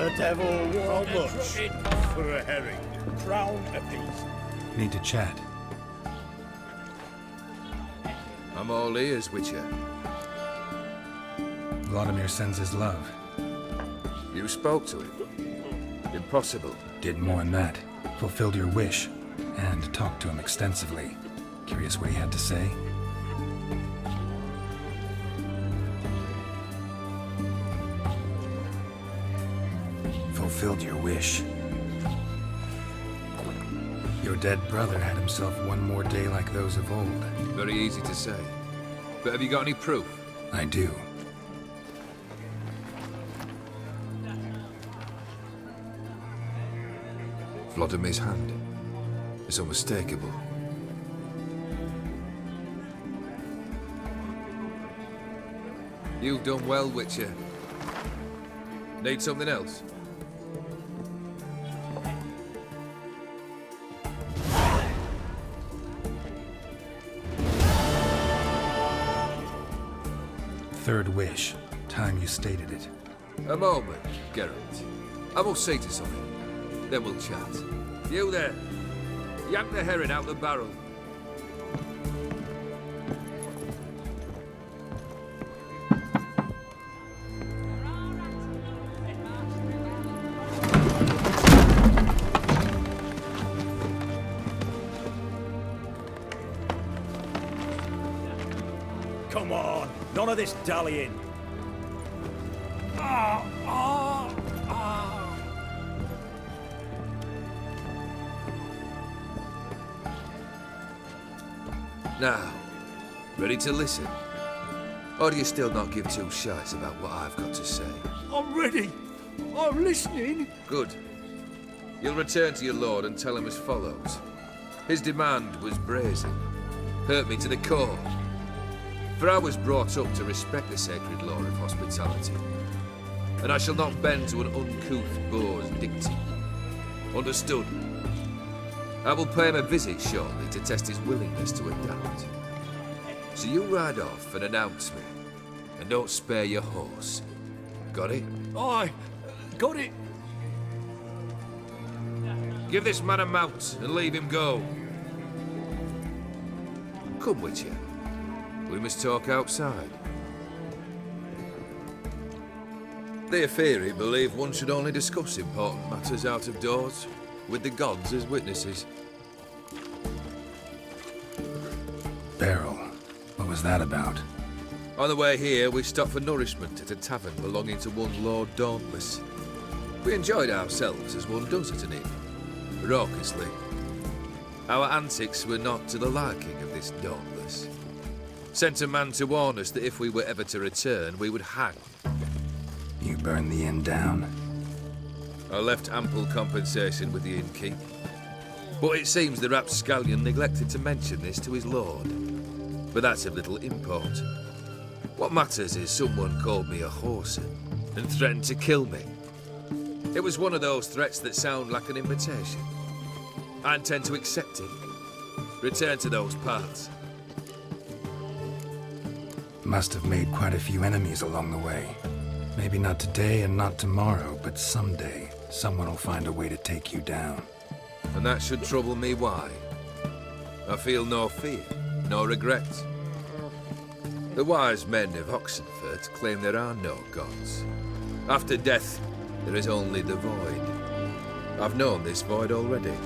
The devil How will much for a herring? crown apiece. Need to chat. I'm all ears, Witcher. Vladimir sends his love. You spoke to him. Impossible. Did more than that. Fulfilled your wish. And talked to him extensively. Curious what he had to say? Fulfilled your wish. Your dead brother had himself one more day like those of old. Very easy to say. But have you got any proof? I do. Vladimir's hand. It's unmistakable. You've done well, Witcher. Need something else? Third wish. Time you stated it. A moment, Geralt. I must see to something. Then we'll chat. You there. Yank the herring out the barrel. Come on, none of this dallying. Now, ready to listen? Or do you still not give two shites about what I've got to say? I'm ready. I'm listening. Good. You'll return to your lord and tell him as follows. His demand was brazen. Hurt me to the core. For I was brought up to respect the sacred law of hospitality. And I shall not bend to an uncouth boor's dictate. Understood? I will pay him a visit shortly to test his willingness to adapt. So you ride off and announce me. And don't spare your horse. Got it? Aye, got it. Give this man a mount and leave him go. Come, Witcher. We must talk outside. The Aetheri believe one should only discuss important matters out of doors, with the gods as witnesses. Barrel. What was that about? On the way here, we stopped for nourishment at a tavern belonging to one Lord Dauntless. We enjoyed ourselves as one does at an inn, raucously. Our antics were not to the liking of this Dauntless. Sent a man to warn us that if we were ever to return, we would hang. You burned the inn down. I left ample compensation with the innkeep. But it seems the rapscallion neglected to mention this to his lord. But that's of little import. What matters is someone called me a whoreson and threatened to kill me. It was one of those threats that sound like an invitation. I intend to accept it. Return to those parts. Must have made quite a few enemies along the way. Maybe not today and not tomorrow, but someday, someone will find a way to take you down. And that should trouble me why? I feel no fear, no regret. The wise men of Oxenfurt claim there are no gods. After death, there is only the void. I've known this void already.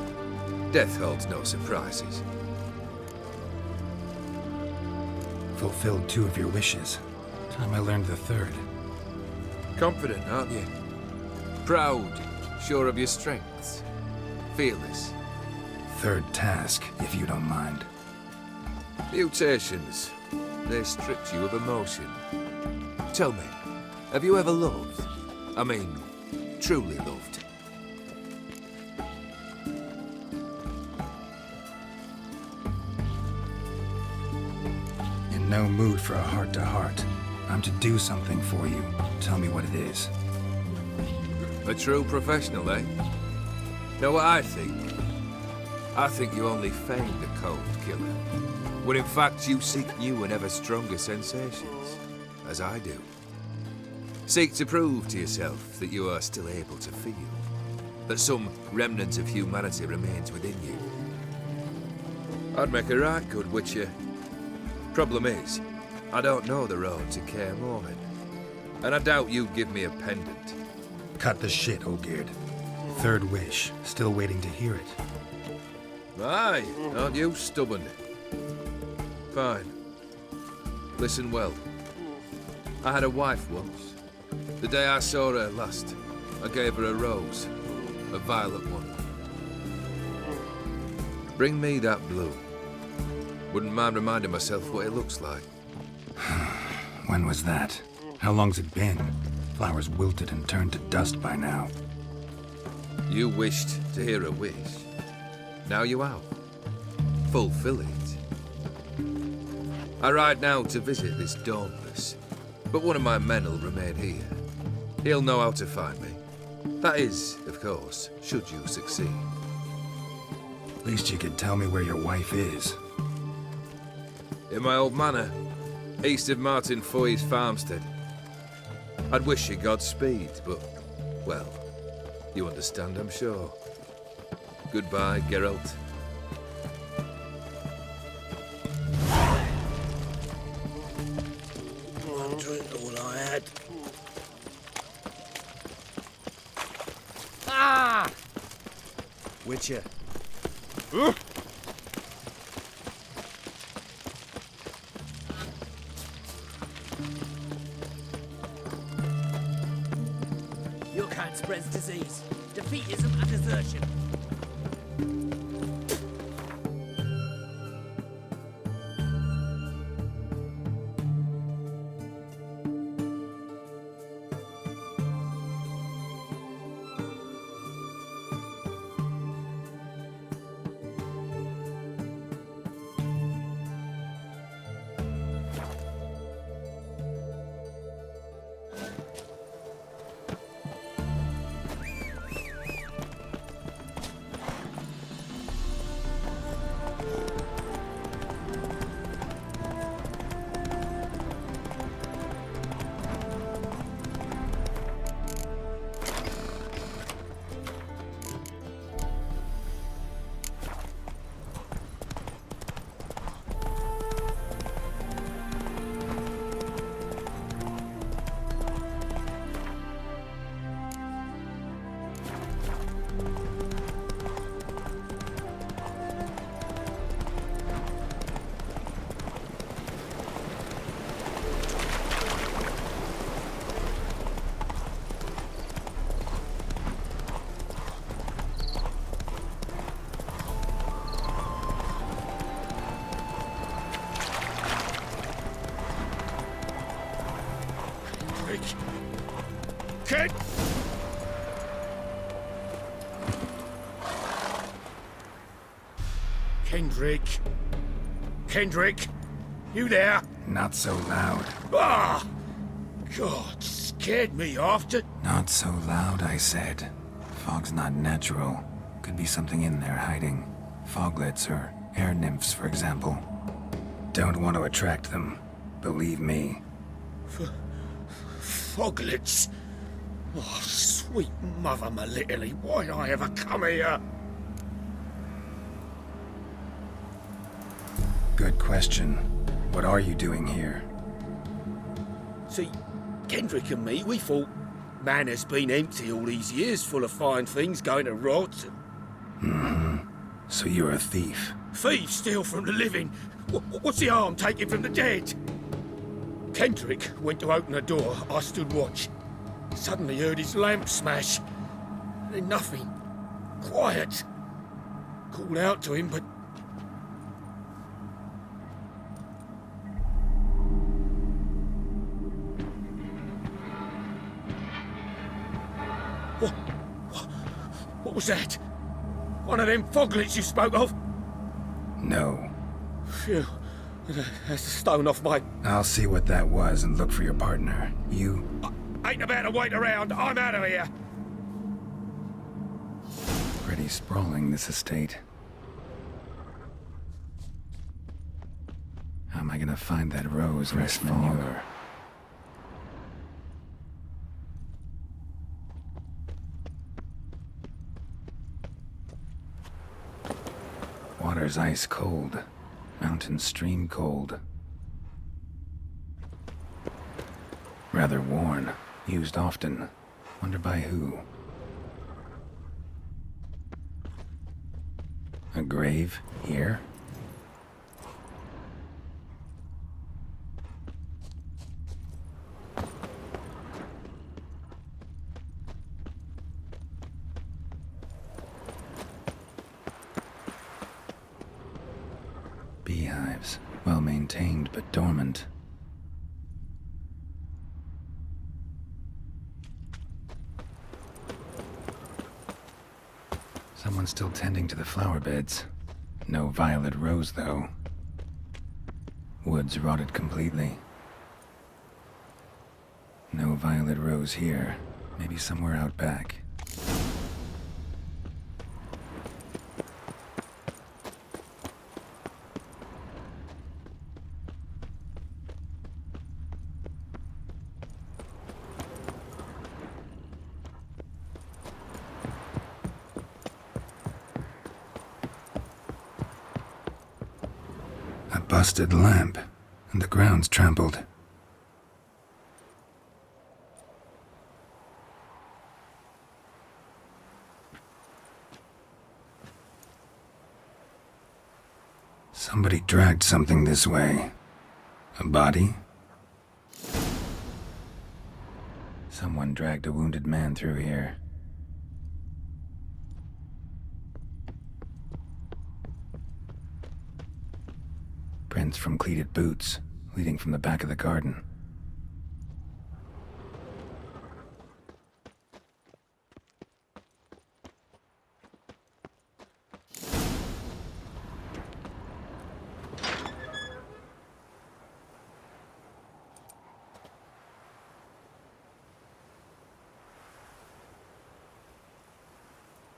Death holds no surprises. Fulfilled 2 of your wishes. Time I learned the 3rd. Confident, aren't you? Proud, sure of your strengths. Fearless. 3rd task, if you don't mind. Mutations. They strip you of emotion. Tell me, have you ever loved? I mean, truly loved? In no mood for a heart-to-heart. I'm to do something for you. Tell me what it is. A true professional, eh? Know what I think? I think you only feigned a cold killer, when in fact you seek new and ever stronger sensations, as I do. Seek to prove to yourself that you are still able to feel, that some remnant of humanity remains within you. I'd make a right good witcher. Problem is, I don't know the road to Kaer Morhen, and I doubt you'd give me a pendant. Cut the shit, Olgierd. Third wish. Still waiting to hear it. Aye, aren't you stubborn? Fine. Listen well. I had a wife once. The day I saw her last, I gave her a rose. A violet one. Bring me that blue. Wouldn't mind reminding myself what it looks like. When was that? How long's it been? Flowers wilted and turned to dust by now. You wished to hear a wish. Now you have. Fulfill it. I ride now to visit this Dauntless, but one of my men will remain here. He'll know how to find me. That is, of course, should you succeed. Least you could tell me where your wife is. In my old manor, east of Martin Foy's farmstead. I'd wish you Godspeed, but, well, you understand, I'm sure. Goodbye, Geralt. One drink all I had. Ah! Witcher. Your kind spreads disease, defeatism and desertion. Kid! Kendrick! Kendrick! You there? Not so loud. Ah! God, scared me after. Not so loud, I said. Fog's not natural. Could be something in there hiding. Foglets or air nymphs, for example. Don't want to attract them. Believe me. Foglets? Oh, sweet mother Melitterly, why'd I ever come here? Good question. What are you doing here? See, Kendrick and me, we thought Manor's been empty all these years, full of fine things going to rot. So you're a thief. Thieves steal from the living. What's the harm taking from the dead? Kendrick went to open the door. I stood watch. Suddenly heard his lamp smash. Then nothing. Quiet. Called out to him, but... What was that? One of them foglets you spoke of? No. Phew. That's the stone off my... I'll see what that was and look for your partner. You... Ain't about to wait around. I'm out of here. Pretty sprawling, this estate. How am I gonna find that rose rest manure? water's ice cold. Mountain stream cold. Rather worn. Used often. Wonder by who? A grave here? Beehives, well maintained but dormant. Someone's still tending to the flower beds. No violet rose, though. Woods rotted completely. No violet rose here. Maybe somewhere out back. A busted lamp, and the ground's trampled. Somebody dragged something this way. A body? Someone dragged a wounded man through here. Prints from cleated boots, leading from the back of the garden.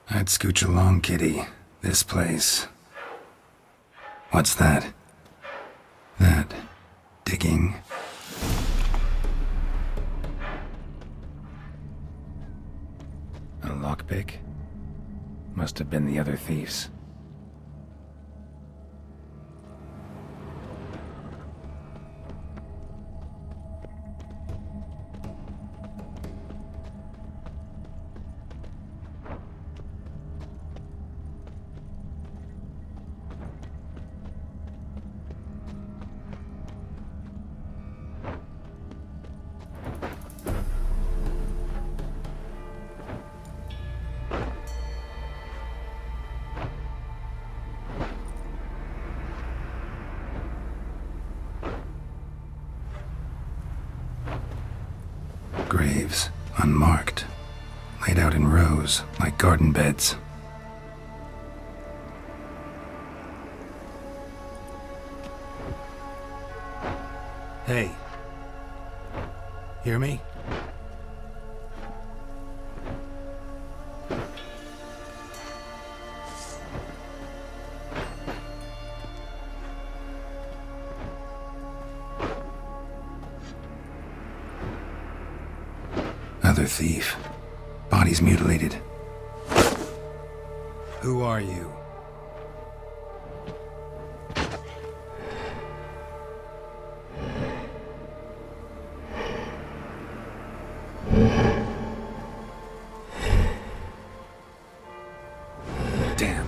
I'd scooch along, kitty. This place. What's that? That digging. A lockpick? Must have been the other thieves. Graves, unmarked, laid out in rows like garden beds. Hey. Hear me? Another thief. Bodies mutilated. Who are you? Damn.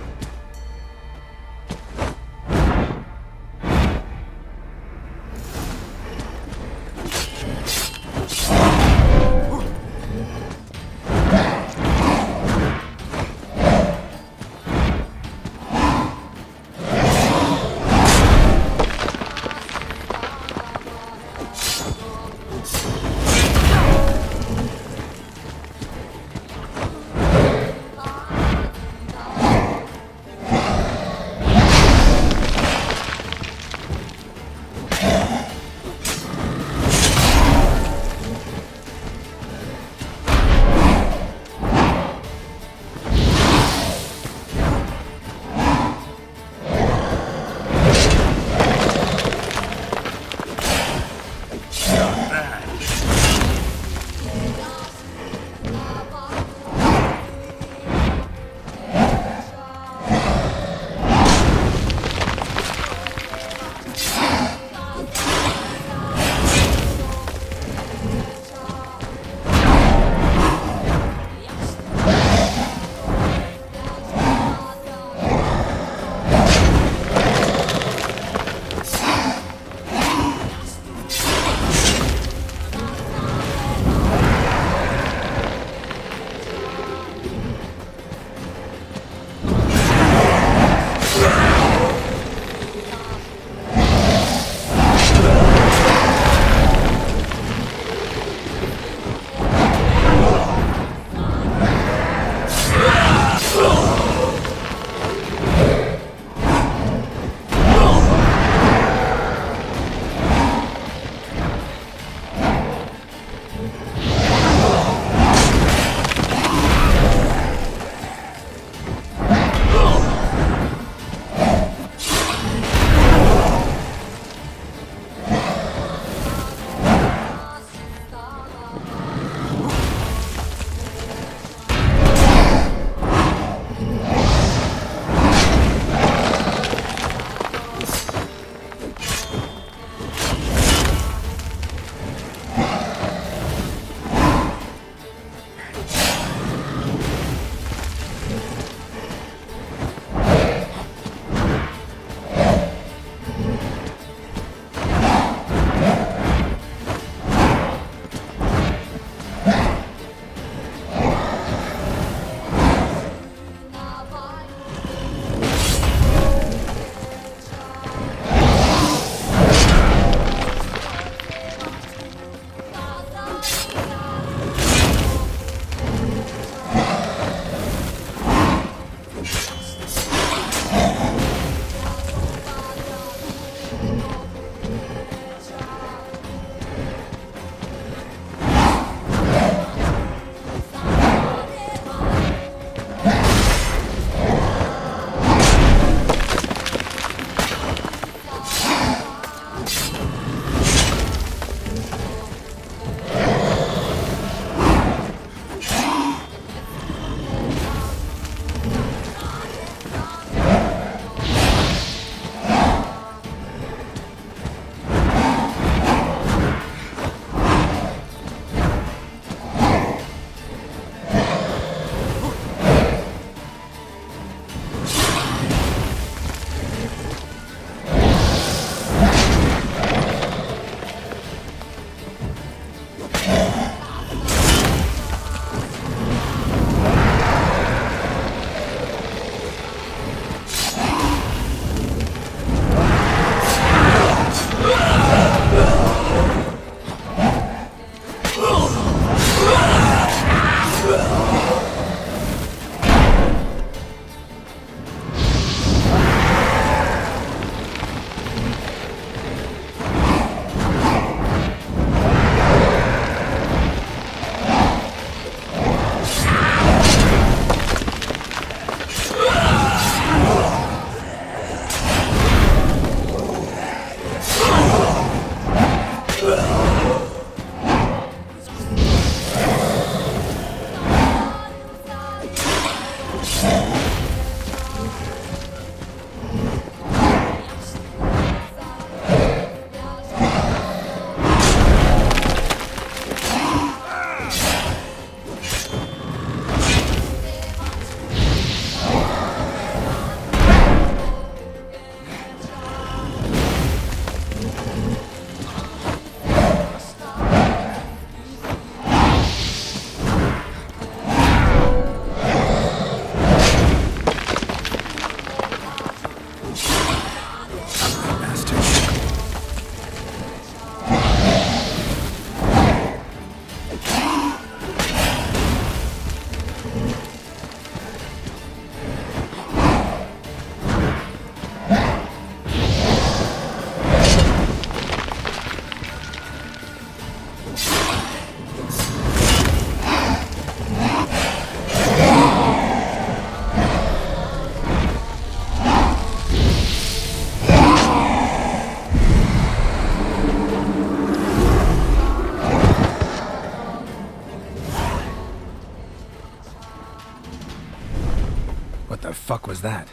fuck was that?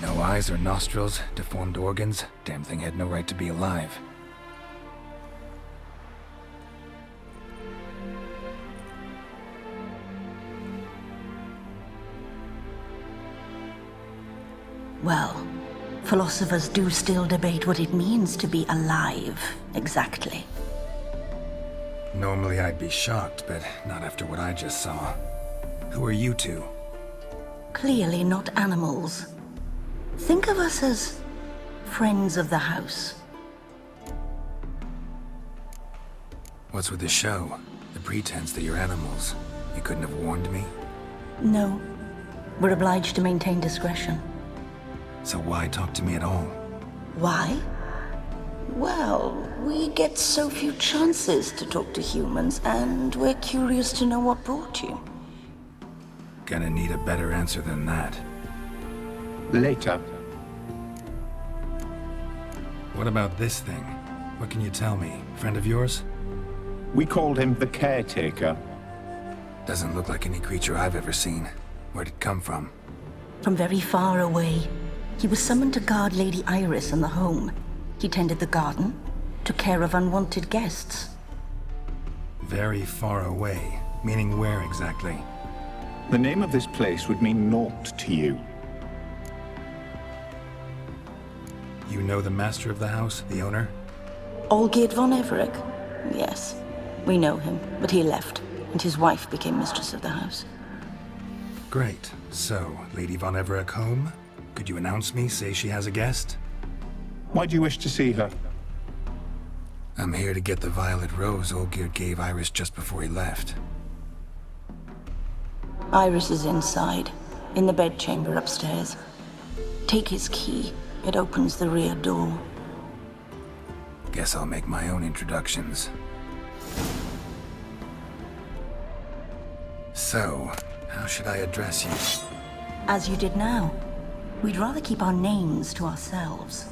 No eyes or nostrils, deformed organs. Damn thing had no right to be alive. Well, philosophers do still debate what it means to be alive, exactly. Normally I'd be shocked, but not after what I just saw. Who are you two? Clearly not animals. Think of us as friends of the house. What's with the show? The pretense that you're animals. You couldn't have warned me? No. We're obliged to maintain discretion. So why talk to me at all? Why? Well, we get so few chances to talk to humans, and we're curious to know what brought you. Gonna need a better answer than that. Later. What about this thing? What can you tell me? Friend of yours? We called him the Caretaker. Doesn't look like any creature I've ever seen. Where'd it come from? From very far away. He was summoned to guard Lady Iris and the home. He tended the garden, took care of unwanted guests. Very far away. Meaning where exactly? The name of this place would mean naught to you. You know the master of the house, the owner? Olgierd von Everec? Yes. We know him, but he left, and his wife became mistress of the house. Great. So, Lady von Everec home? Could you announce me, say she has a guest? Why do you wish to see her? I'm here to get the violet rose Olgierd gave Iris just before he left. Iris is inside, in the bedchamber upstairs. Take his key. It opens the rear door. Guess I'll make my own introductions. So, how should I address you? As you did now. We'd rather keep our names to ourselves.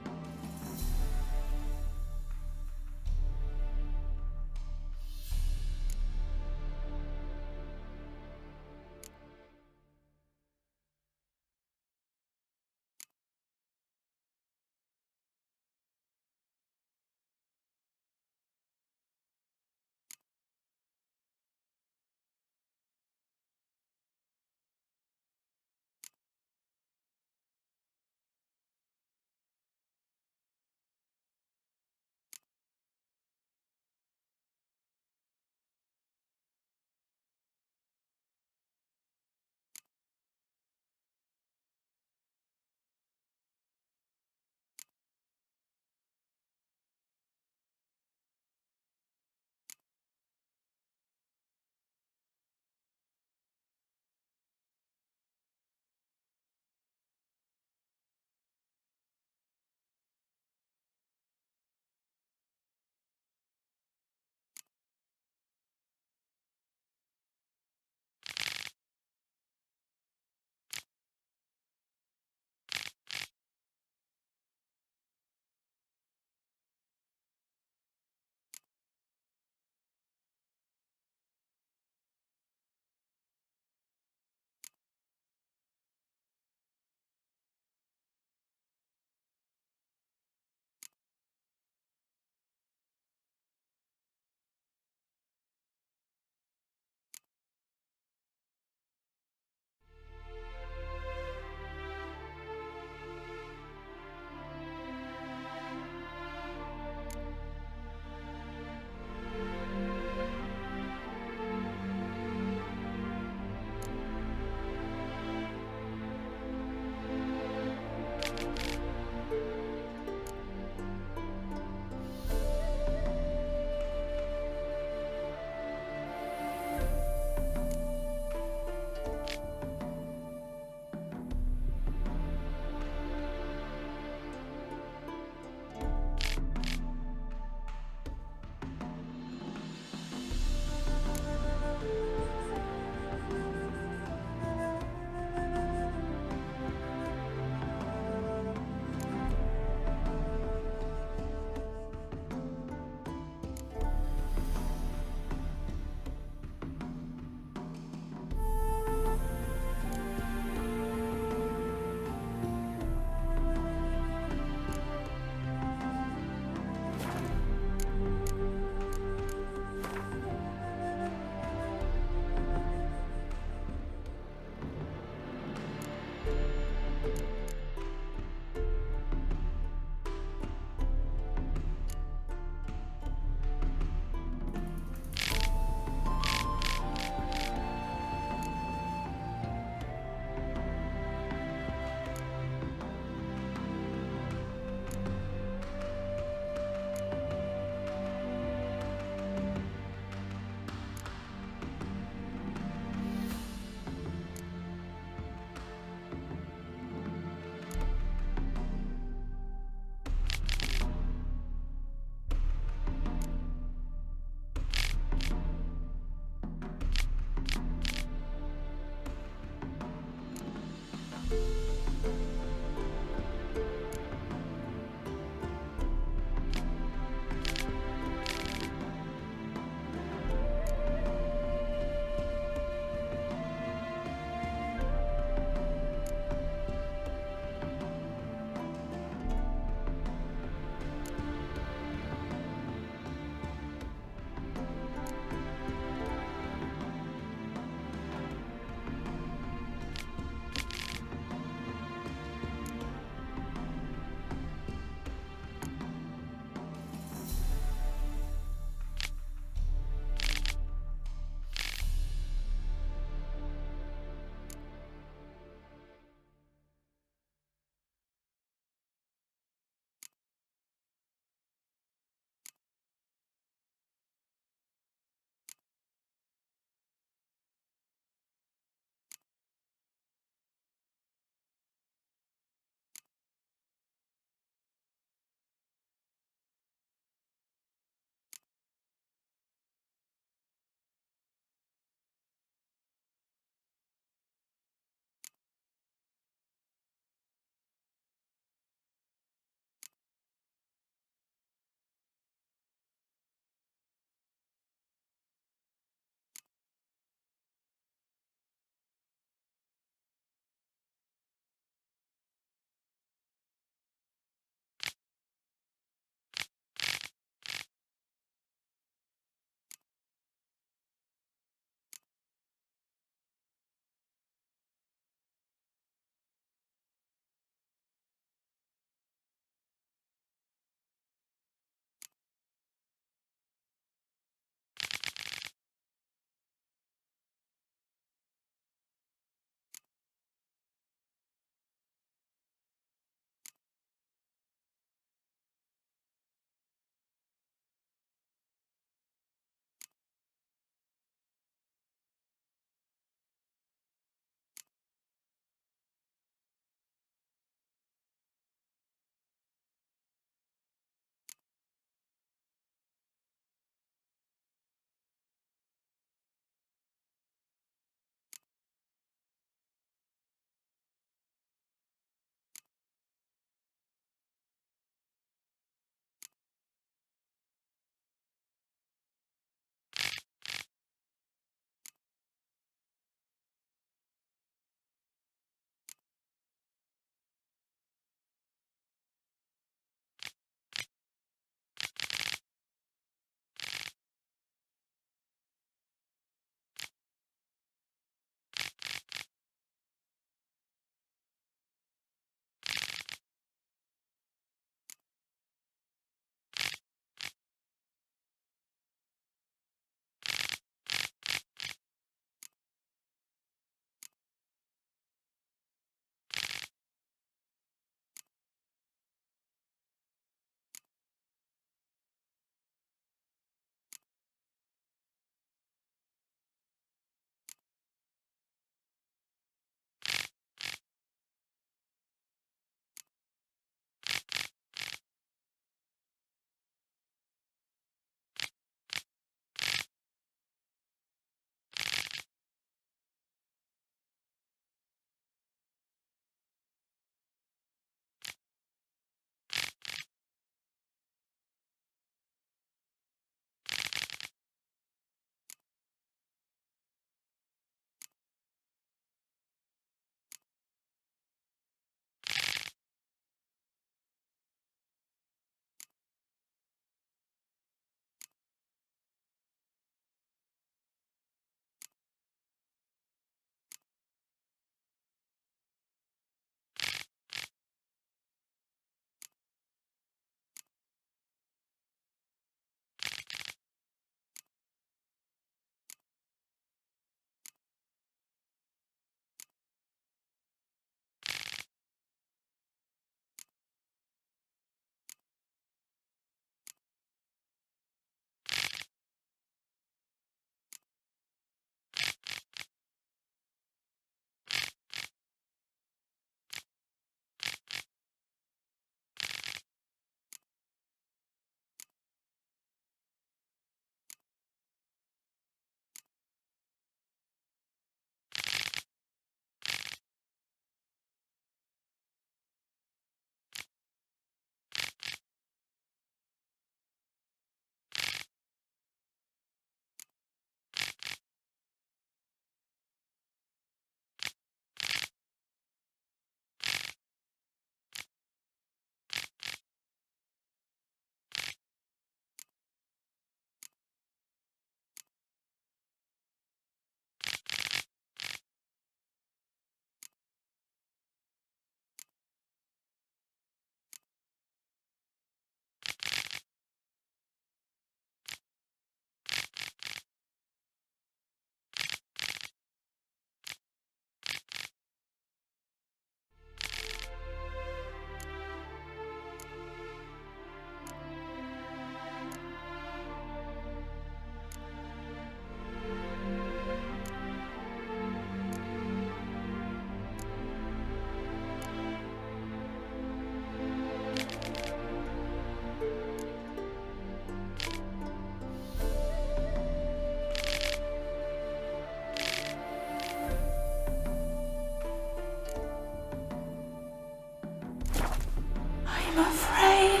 I'm afraid.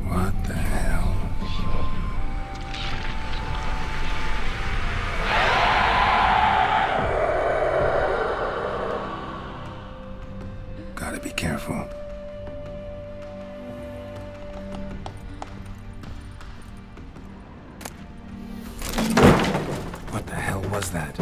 What the hell? Gotta be careful. What the hell was that?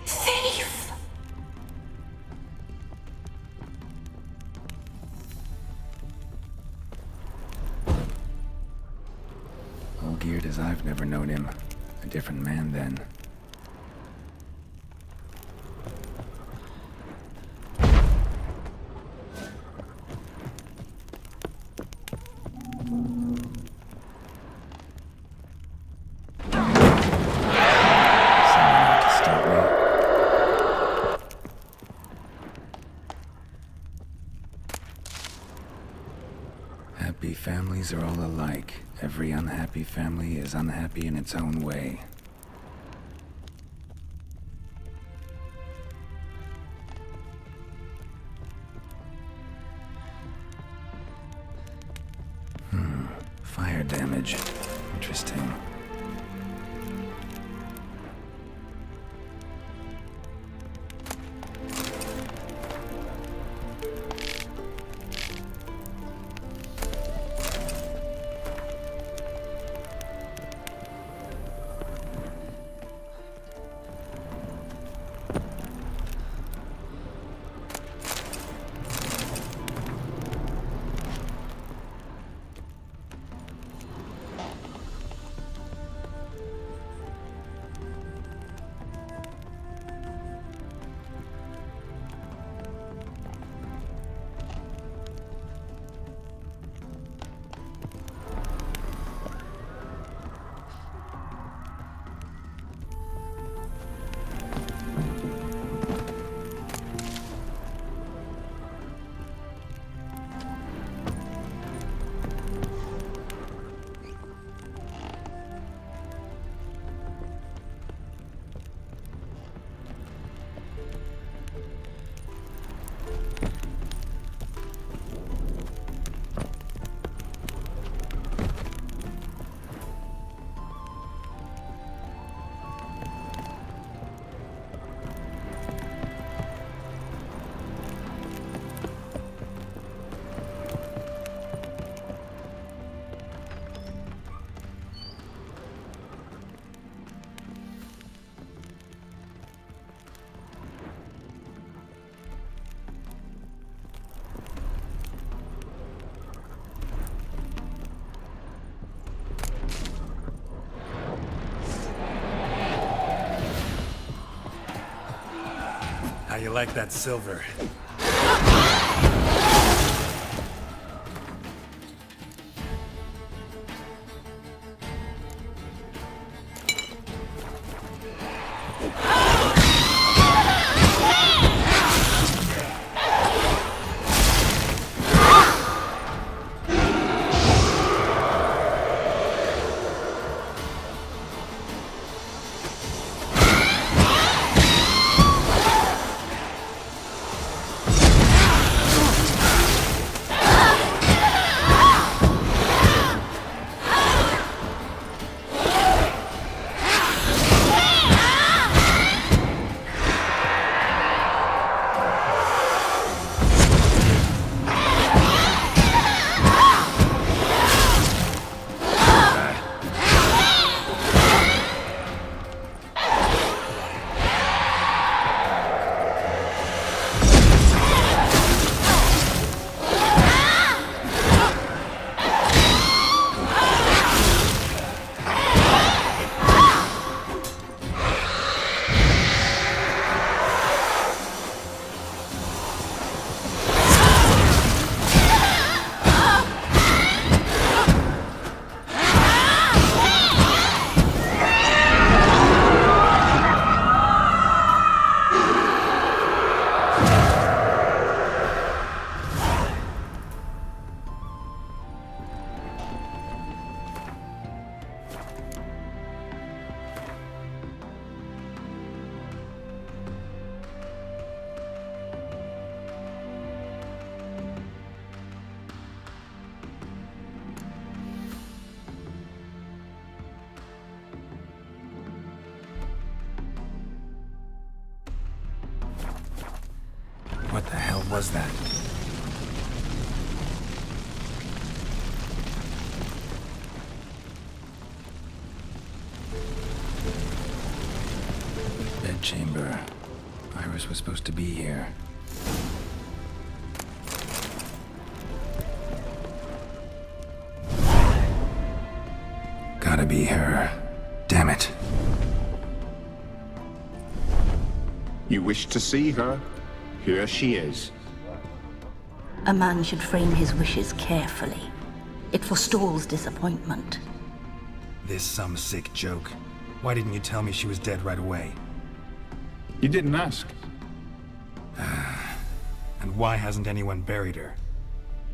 Thief! All geared as I've never known him. A different man then. Someone out to stop me. Happy families are all alike. Every unhappy family is unhappy in its own way. Fire damage. Interesting. How you like that silver? was that? Bedchamber. Iris was supposed to be here. Gotta be her. Damn it. You wish to see her? Here she is. A man should frame his wishes carefully. It forestalls disappointment. This some sick joke. Why didn't you tell me she was dead right away? You didn't ask. And why hasn't anyone buried her?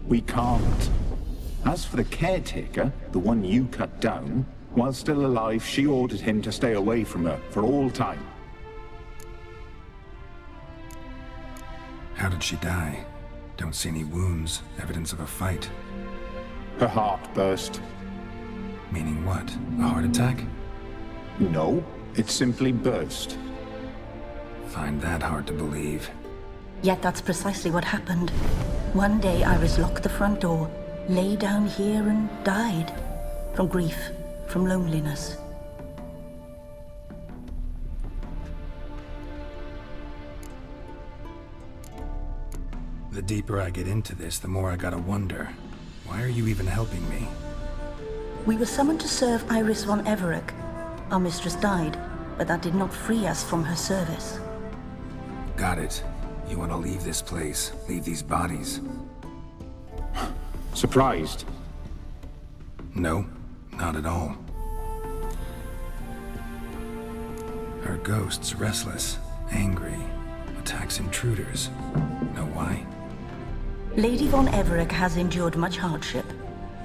We can't. As for the caretaker, the one you cut down, while still alive, she ordered him to stay away from her for all time. How did she die? Don't see any wounds, evidence of a fight. Her heart burst. Meaning what? A heart attack? No, it simply burst. Find that hard to believe. Yet that's precisely what happened. One day Iris locked the front door, lay down here and died. From grief, from loneliness. The deeper I get into this, the more I gotta wonder. Why are you even helping me? We were summoned to serve Iris von Everec. Our mistress died, but that did not free us from her service. Got it. You want to leave this place, leave these bodies? Surprised? No, not at all. Her ghost's restless, angry, attacks intruders. Know why? Lady von Everec has endured much hardship.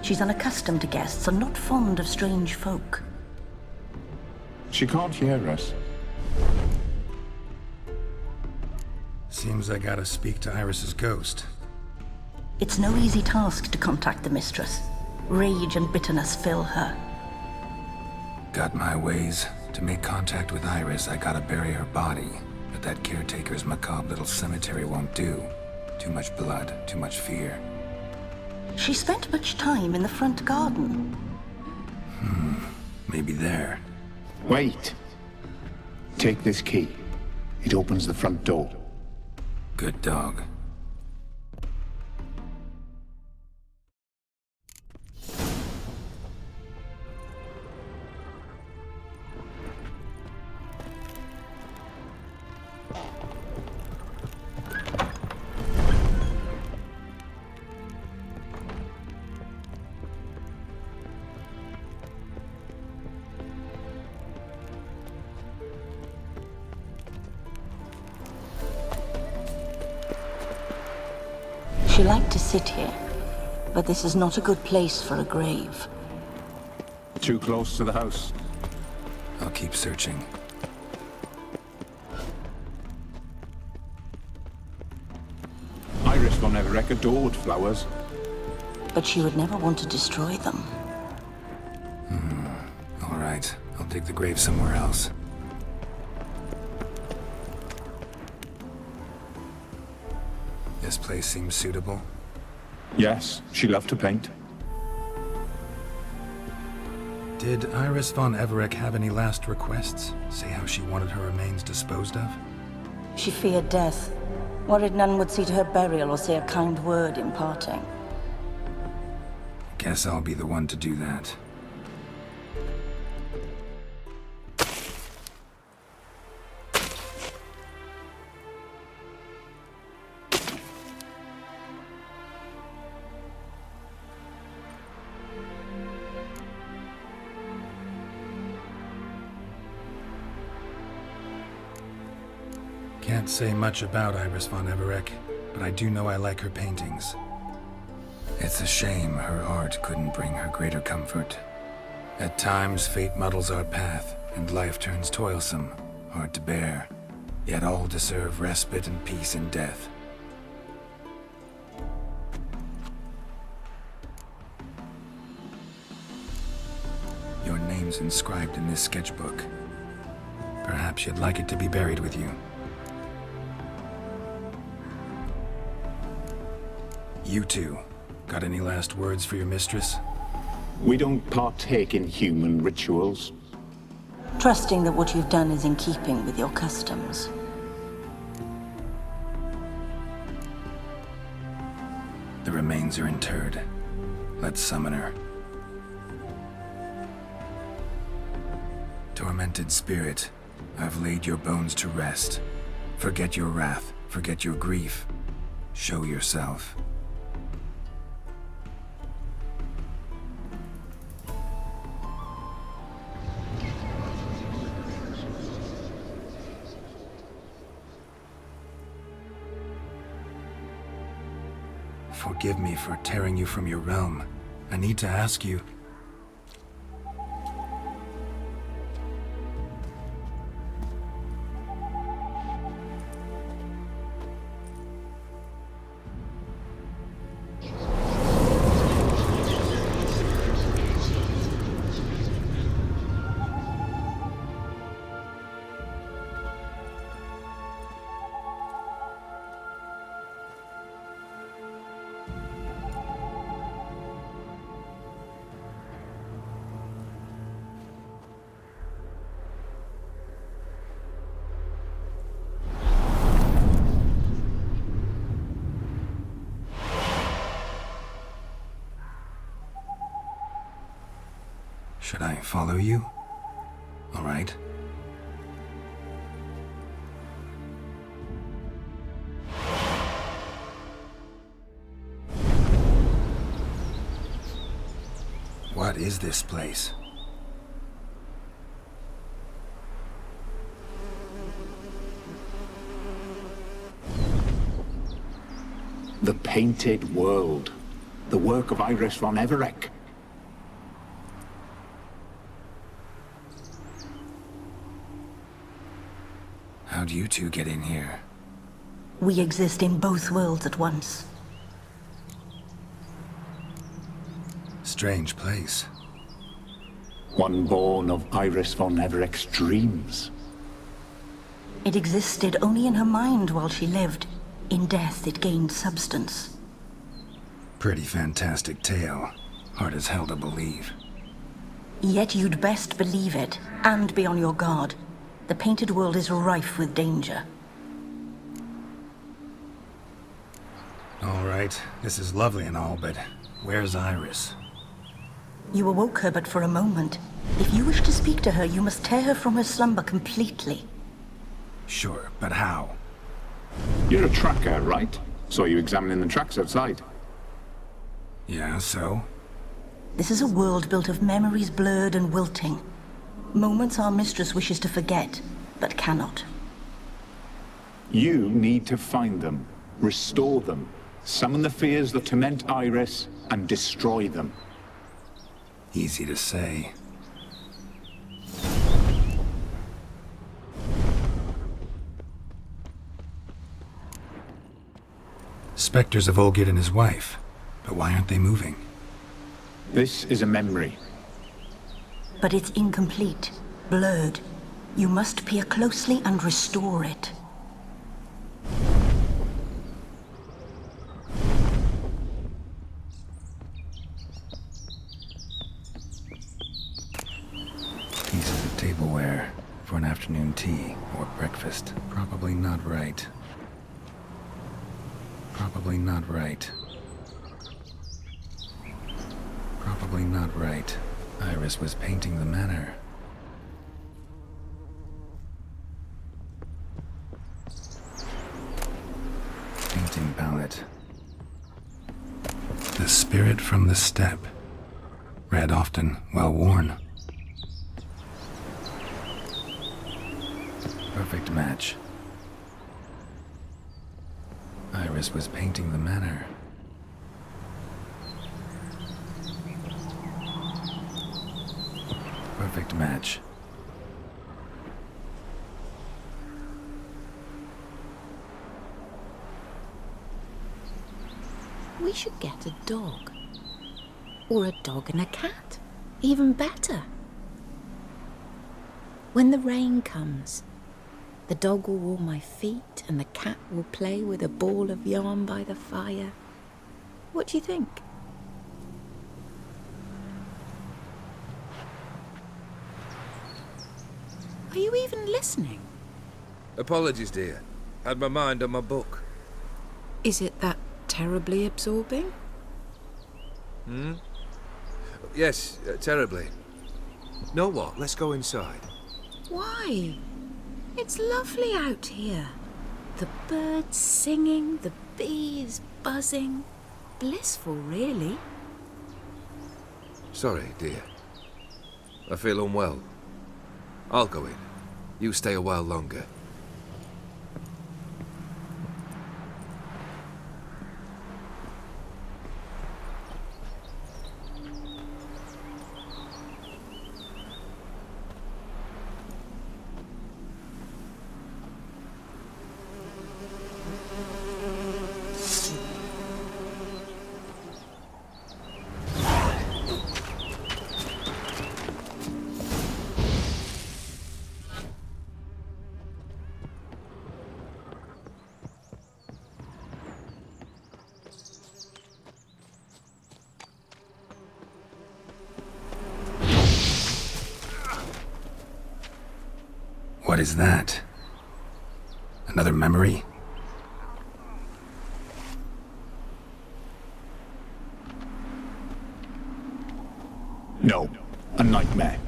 She's unaccustomed to guests and not fond of strange folk. She can't hear us. Seems I gotta speak to Iris's ghost. It's no easy task to contact the mistress. Rage and bitterness fill her. Got my ways. To make contact with Iris, I gotta bury her body. But that caretaker's macabre little cemetery won't do. Too much blood, too much fear. She spent much time in the front garden. Maybe there. Wait. Take this key. It opens the front door. Good dog. She liked to sit here, but this is not a good place for a grave. Too close to the house. I'll keep searching. Iris von Everec adored flowers. But she would never want to destroy them. All right, I'll dig the grave somewhere else. This place seems suitable. Yes, she loved to paint. Did Iris von Everec have any last requests? Say how she wanted her remains disposed of? She feared death, worried none would see to her burial or say a kind word in parting. Guess I'll be the one to do that. Can't say much about Iris von Everec, but I do know I like her paintings. It's a shame her art couldn't bring her greater comfort. At times, fate muddles our path, and life turns toilsome, hard to bear. Yet all deserve respite and peace in death. Your name's inscribed in this sketchbook. Perhaps you'd like it to be buried with you. You two, got any last words for your mistress? We don't partake in human rituals. Trusting that what you've done is in keeping with your customs. The remains are interred. Let's summon her. Tormented spirit, I've laid your bones to rest. Forget your wrath, forget your grief. Show yourself. Forgive me for tearing you from your realm. I need to ask you. Should I follow you? All right. What is this place? The Painted World. The work of Iris von Everec. How'd you two get in here? We exist in both worlds at once. Strange place. One born of Iris von Everec's dreams. It existed only in her mind while she lived. In death, it gained substance. Pretty fantastic tale. Hard as hell to believe. Yet you'd best believe it, and be on your guard. The Painted World is rife with danger. All right, this is lovely and all, but where's Iris? You awoke her but for a moment. If you wish to speak to her, you must tear her from her slumber completely. Sure, but how? You're a tracker, right? Saw you examining the tracks outside. Yeah, so? This is a world built of memories blurred and wilting. Moments our mistress wishes to forget, but cannot. You need to find them, restore them, summon the fears that torment Iris, and destroy them. Easy to say. Spectres of Olgid and his wife. But why aren't they moving? This is a memory. But it's incomplete, blurred. You must peer closely and restore it. Pieces of tableware for an afternoon tea or breakfast. Probably not right. Probably not right. Probably not right. Iris was painting the manor. Painting palette. The spirit from the steppe. Read often, well worn. Perfect match. Iris was painting the manor. Perfect match. We should get a dog. Or a dog and a cat. Even better. When the rain comes, the dog will warm my feet and the cat will play with a ball of yarn by the fire. What do you think? Are you even listening? Apologies, dear. Had my mind on my book. Is it that terribly absorbing? Yes, terribly. Know what? Let's go inside. Why? It's lovely out here. The birds singing, the bees buzzing. Blissful, really. Sorry, dear. I feel unwell. I'll go in. You stay a while longer. What is that? Another memory? No, a nightmare.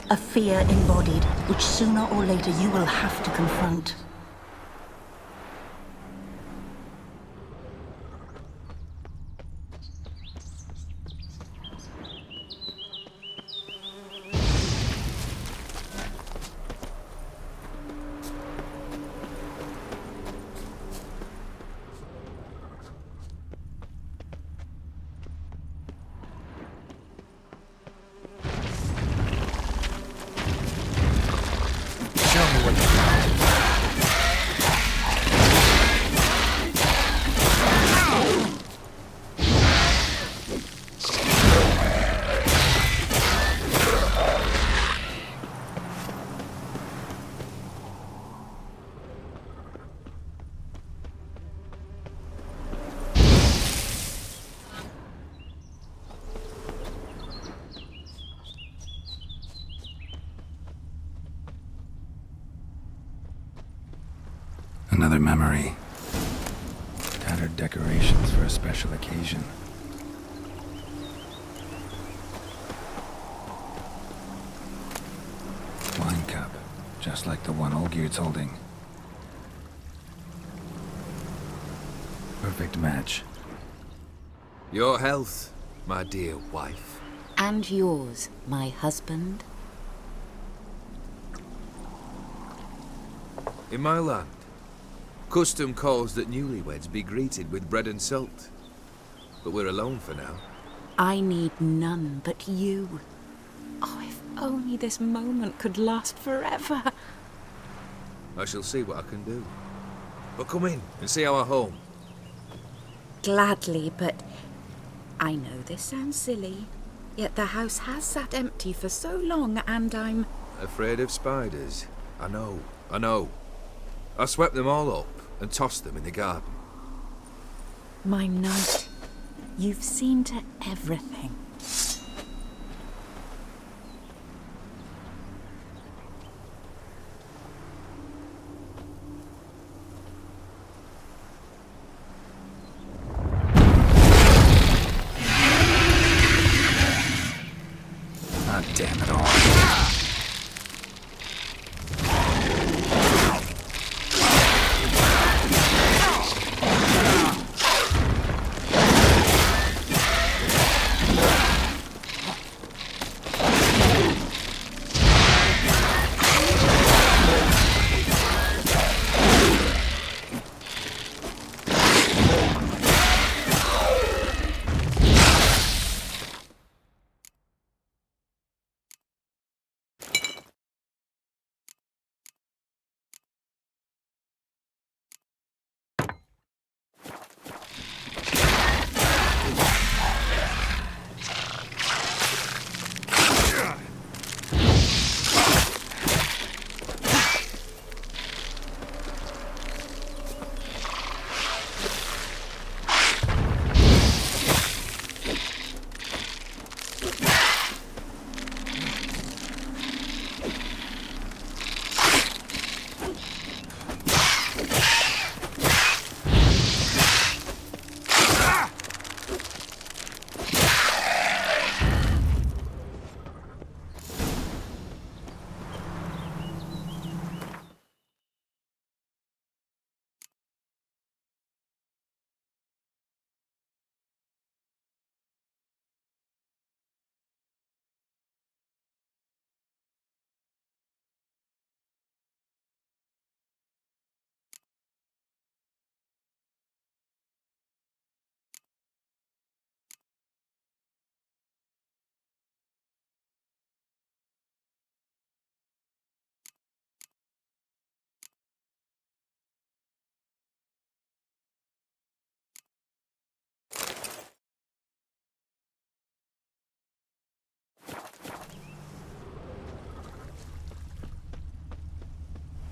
A fear embodied, which sooner or later you will have to confront. Another memory. Tattered decorations for a special occasion. Wine cup, just like the one Olgierd's holding. Perfect match. Your health, my dear wife. And yours, my husband. In my land, custom calls that newlyweds be greeted with bread and salt. But we're alone for now. I need none but you. Oh, if only this moment could last forever. I shall see what I can do. But come in and see our home. Gladly, but I know this sounds silly, yet the house has sat empty for so long and I'm... Afraid of spiders? I know. I swept them all up and tossed them in the garden. My knight, you've seen to everything. Ah, damn it all.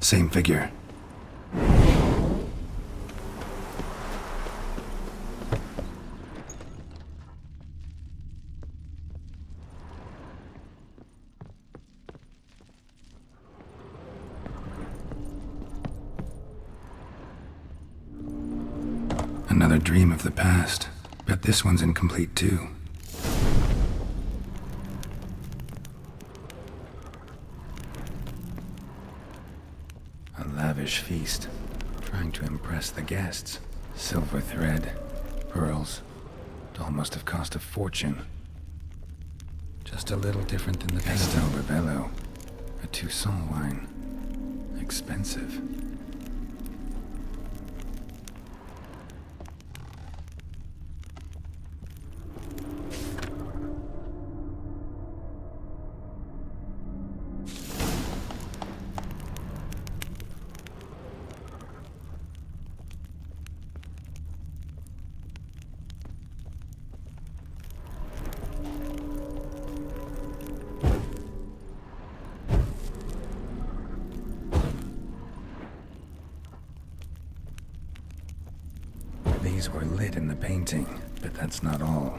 Same figure. Another dream of the past. Bet this one's incomplete too. A lavish feast, trying to impress the guests. Silver thread, pearls. It all must have cost a fortune. Just a little different than the Castel Rebello, a Toussaint wine. Expensive. These were lit in the painting, but that's not all.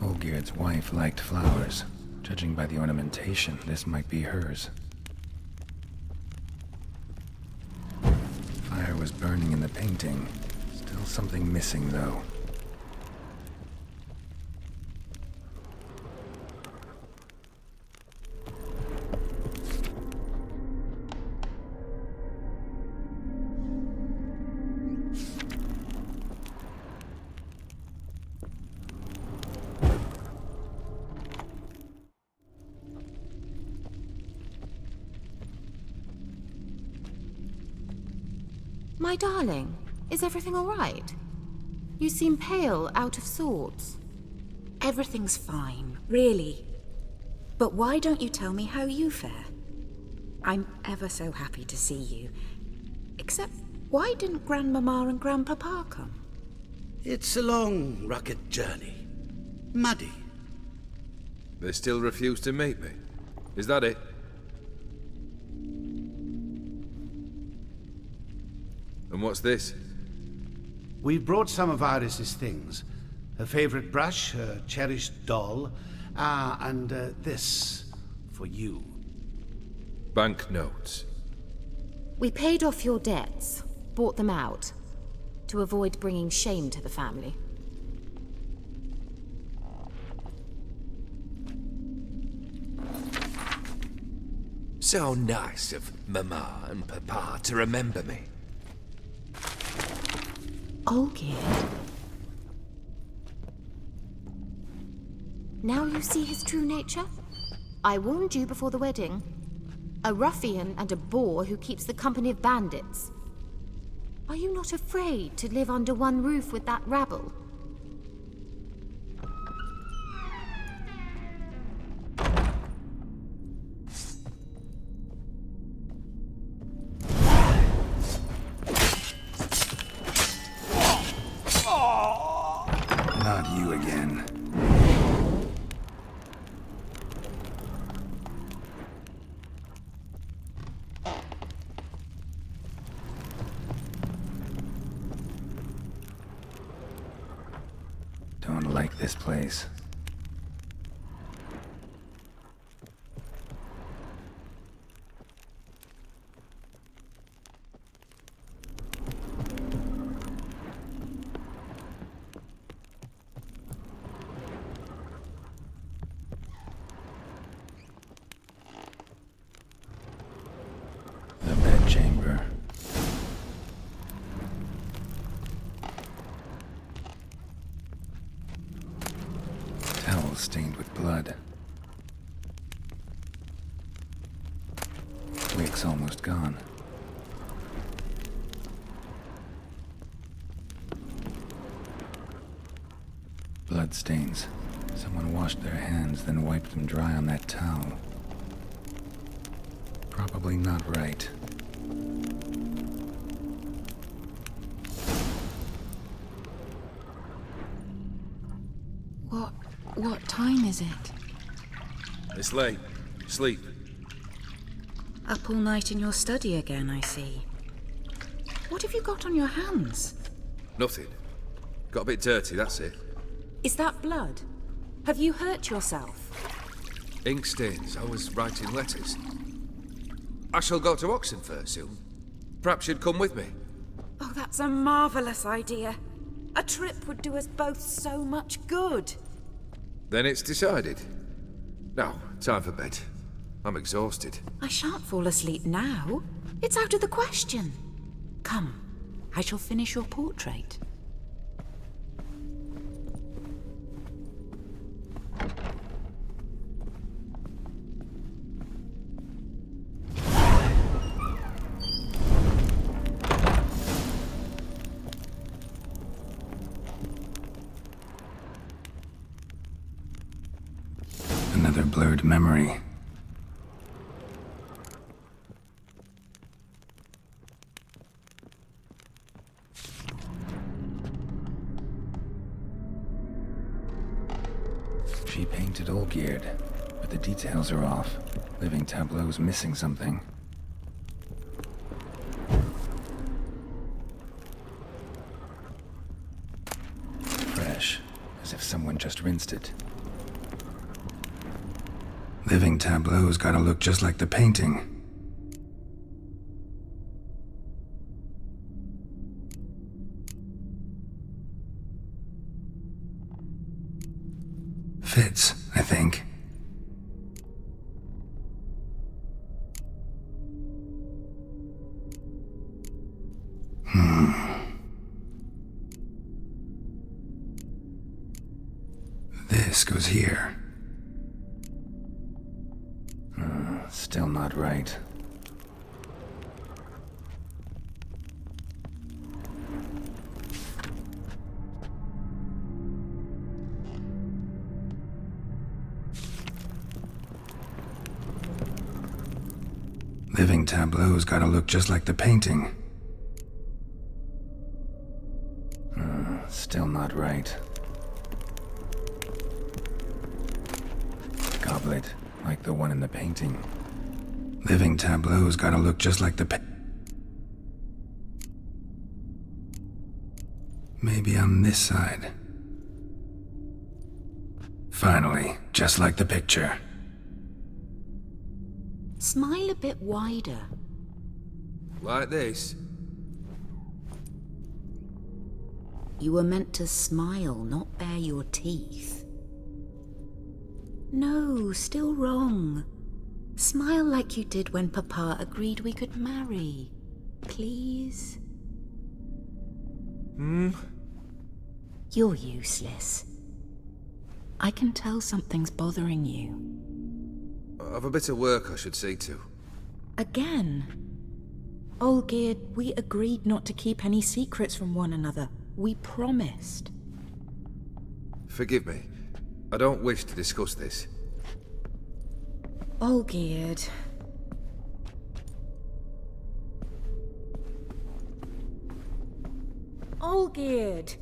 Olgierd's wife liked flowers. Judging by the ornamentation, this might be hers. Fire was burning in the painting. Still something missing, though. My darling, is everything all right? You seem pale, out of sorts. Everything's fine, really. But why don't you tell me how you fare? I'm ever so happy to see you. Except, why didn't Grandmama and Grandpapa come? It's a long, rugged journey. Muddy. They still refuse to meet me. Is that it? And what's this? We brought some of Iris's things. Her favorite brush, her cherished doll, and this for you. Banknotes. We paid off your debts, bought them out, to avoid bringing shame to the family. So nice of Mama and Papa to remember me. Olgierd. Now you see his true nature? I warned you before the wedding. A ruffian and a boor who keeps the company of bandits. Are you not afraid to live under one roof with that rabble? Not you again. Don't like this place. The bedchamber. Towel stained with blood. Wick's almost gone. Blood stains. Someone washed their hands, then wiped them dry on that towel. Probably not right. What time is it? It's late. Sleep. Up all night in your study again, I see. What have you got on your hands? Nothing. Got a bit dirty, that's it. Is that blood? Have you hurt yourself? Ink stains. I was writing letters. I shall go to Oxenfurt soon. Perhaps you'd come with me. Oh, that's a marvellous idea. A trip would do us both so much good. Then it's decided. Now, time for bed. I'm exhausted. I shan't fall asleep now. It's out of the question. Come, I shall finish your portrait. Another blurred memory. She painted Olgierd, but the details are off. Living Tableau's missing something. Fresh, as if someone just rinsed it. Living Tableau's gotta look just like the painting. Fits, I think. This goes here. Still not right. Living Tableau's gotta look just like the painting. Still not right. Goblet, like the one in the painting. Living Tableau's gotta look just like the Maybe on this side. Finally, just like the picture. Smile a bit wider. Like this? You were meant to smile, not bare your teeth. No, still wrong. Smile like you did when Papa agreed we could marry. Please? You're useless. I can tell something's bothering you. I've a bit of work I should see to. Again? Olgierd, we agreed not to keep any secrets from one another. We promised. Forgive me. I don't wish to discuss this. Olgierd. Olgierd!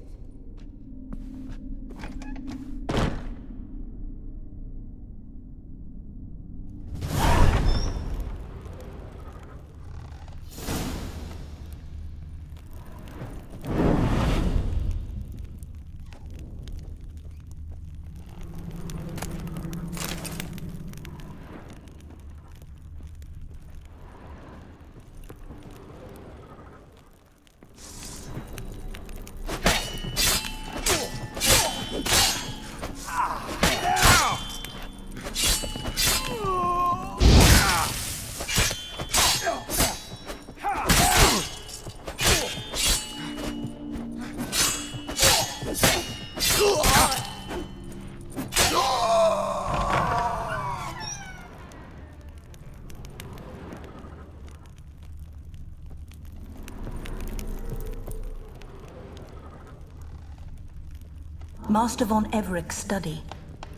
Master von Evereck's study.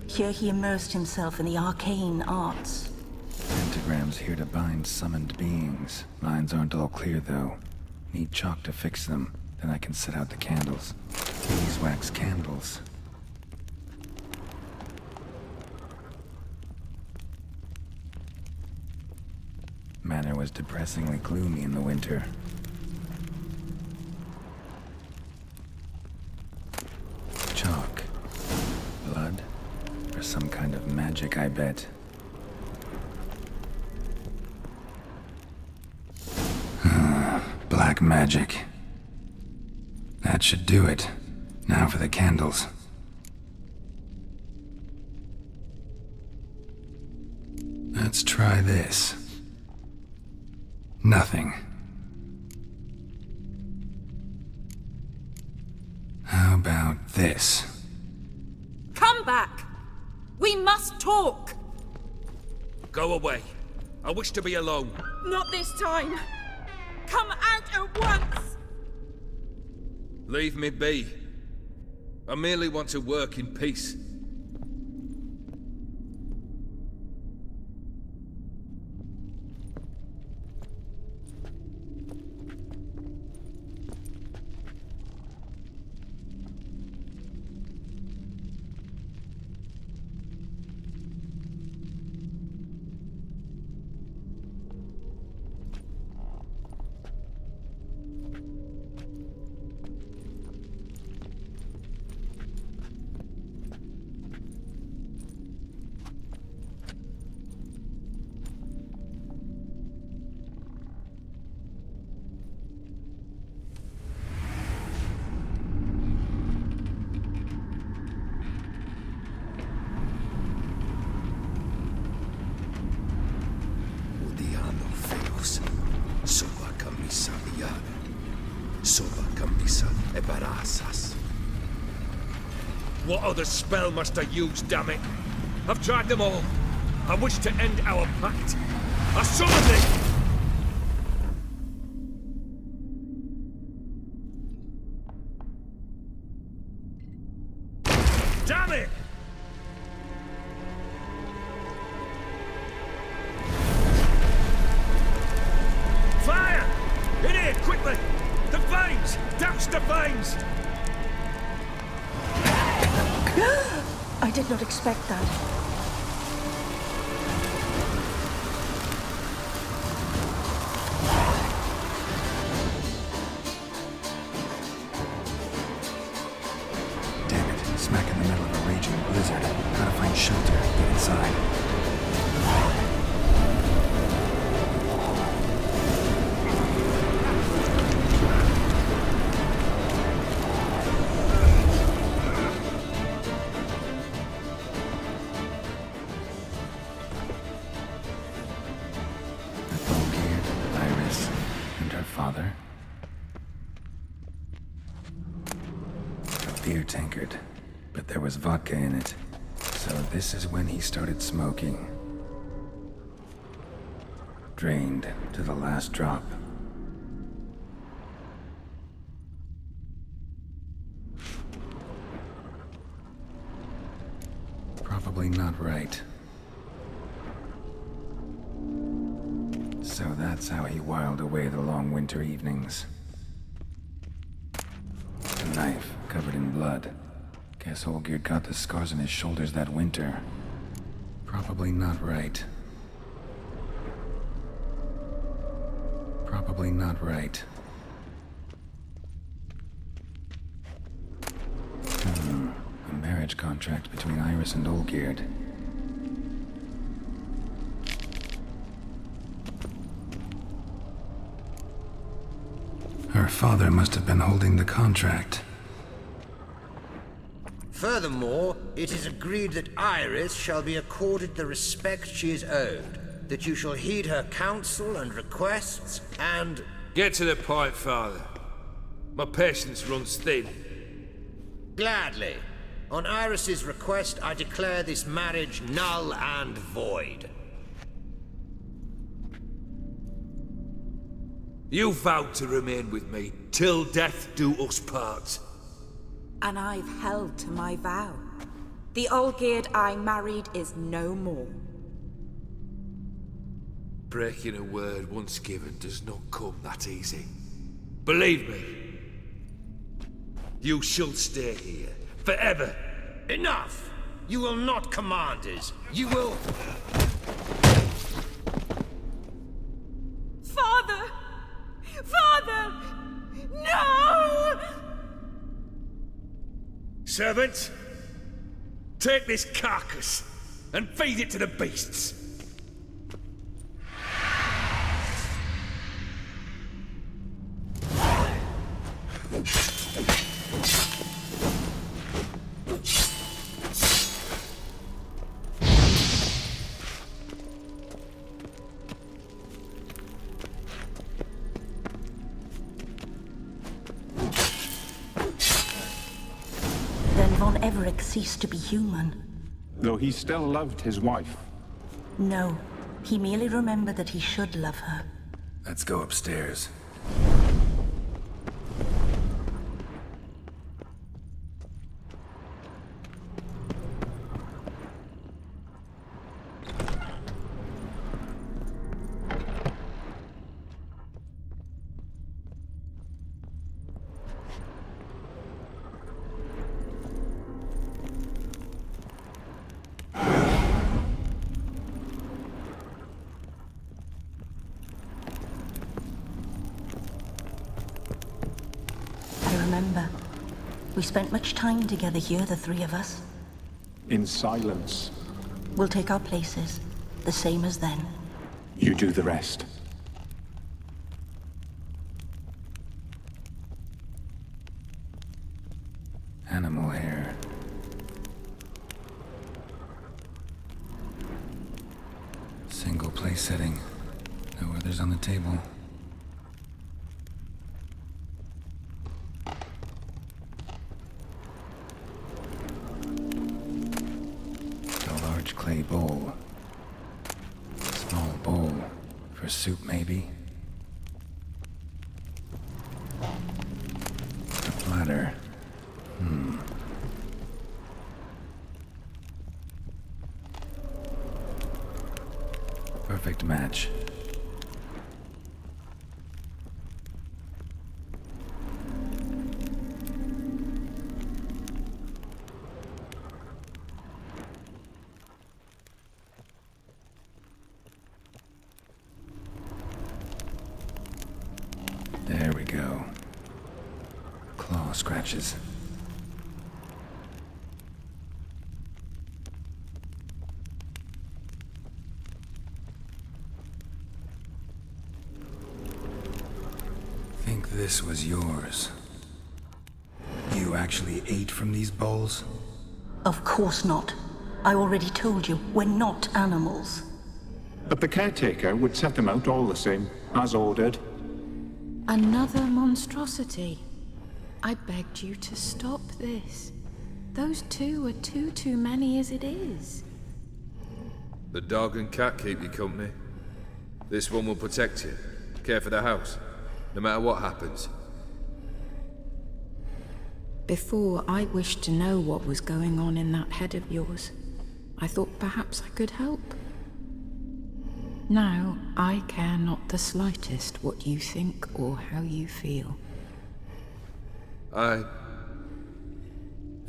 Here he immersed himself in the arcane arts. Pentagrams here to bind summoned beings. Lines aren't all clear, though. Need chalk to fix them, then I can set out the candles. Beeswax candles. Manor was depressingly gloomy in the winter. Chalk. Blood? Or some kind of magic, I bet. Black magic. That should do it. Now for the candles. Let's try this. Nothing. How about this? Come back! We must talk! Go away. I wish to be alone. Not this time! Come out at once! Leave me be. I merely want to work in peace. What other spell must I use, damn it? I've tried them all. I wish to end our pact. I summon thee! Damn it! Fire! In here, quickly! The flames! Douse the flames! I did not expect that. Damn it, smack in the middle of a raging blizzard. Gotta find shelter, get inside. Tankard, but there was vodka in it. So this is when he started smoking. Drained to the last drop. Probably not right. So that's how he whiled away the long winter evenings. A knife covered in blood. Guess Olgierd got the scars on his shoulders that winter. Probably not right. Probably not right. A marriage contract between Iris and Olgierd. Her father must have been holding the contract. Furthermore, it is agreed that Iris shall be accorded the respect she is owed, that you shall heed her counsel and requests, and... Get to the point, Father. My patience runs thin. Gladly. On Iris's request, I declare this marriage null and void. You vowed to remain with me, till death do us part. And I've held to my vow. The Olgierd I married is no more. Breaking a word once given does not come that easy. Believe me. You shall stay here, forever. Enough! You will not command us. You will... Servants, take this carcass and feed it to the beasts. Von Everett ceased to be human. Though he still loved his wife. No, he merely remembered that he should love her. Let's go upstairs. Remember, we spent much time together here, the three of us. In silence. We'll take our places, the same as then. You do the rest. Animal hair. Single place setting. No others on the table. Clay bowl. Small bowl. For soup, maybe? A platter. Perfect match. There we go. Claw scratches. Think this was yours. You actually ate from these bowls? Of course not. I already told you, we're not animals. But the caretaker would set them out all the same, as ordered. Another monstrosity. I begged you to stop this. Those two are too many as it is. The dog and cat keep you company. This one will protect you. Care for the house, no matter what happens. Before, I wished to know what was going on in that head of yours. I thought perhaps I could help. Now, I care not the slightest what you think or how you feel. I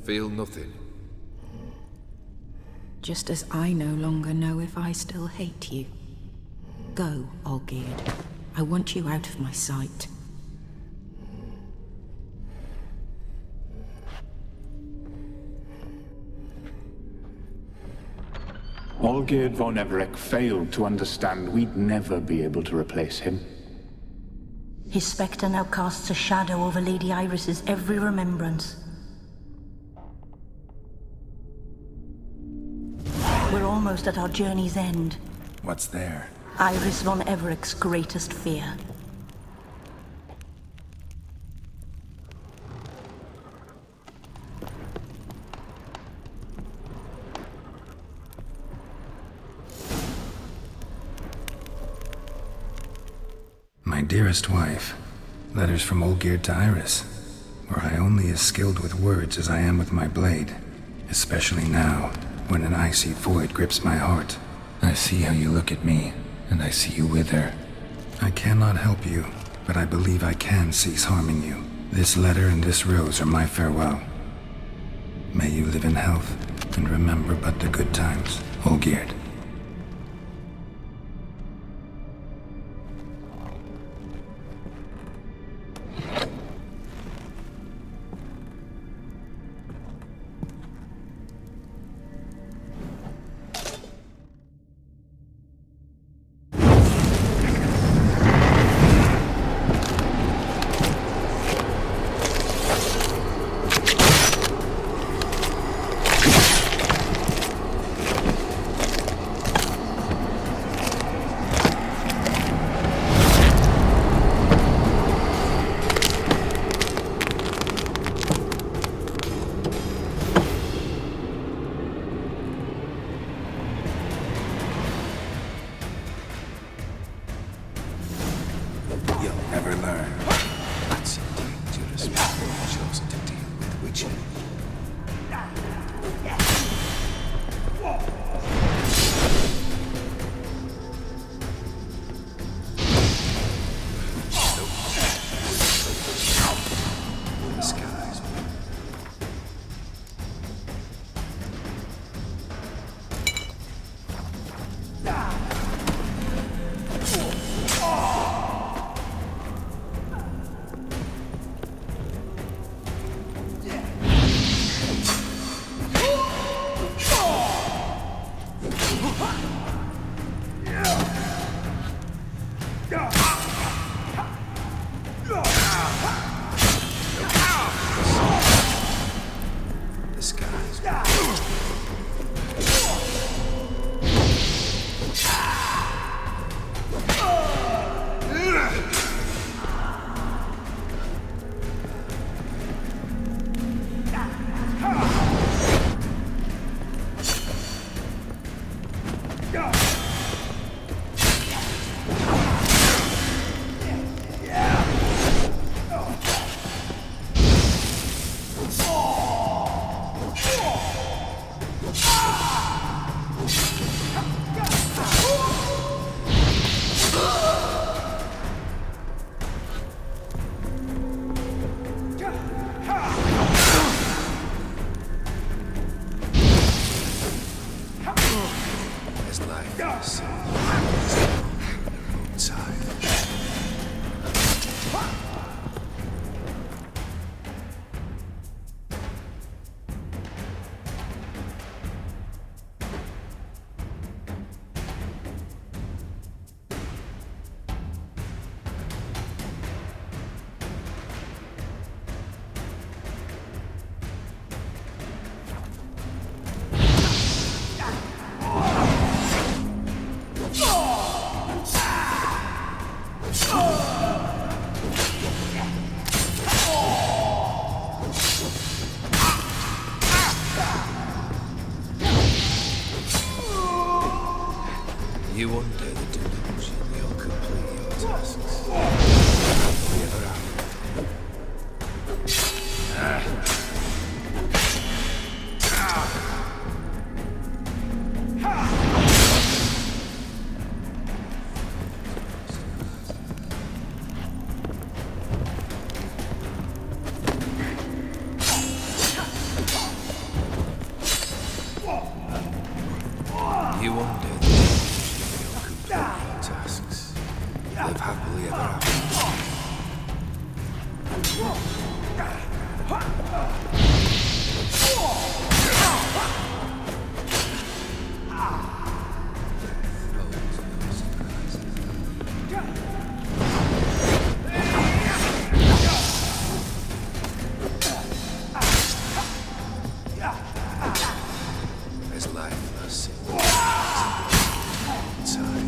feel nothing. Just as I no longer know if I still hate you. Go, Olgierd. I want you out of my sight. Olgierd von Everett failed to understand we'd never be able to replace him. His spectre now casts a shadow over Lady Iris's every remembrance. We're almost at our journey's end. What's there? Iris von Everett's greatest fear. My dearest wife, letters from Olgierd to Iris. Were I only as skilled with words as I am with my blade, especially now, when an icy void grips my heart. I see how you look at me, and I see you with her. I cannot help you, but I believe I can cease harming you. This letter and this rose are my farewell. May you live in health, and remember but the good times, Olgierd. There's life. Time. You undo the delusion, you'll complete your tasks. Happily ever You undo the delusion, you'll complete your tasks. Live happily ever after. There's life lost in time.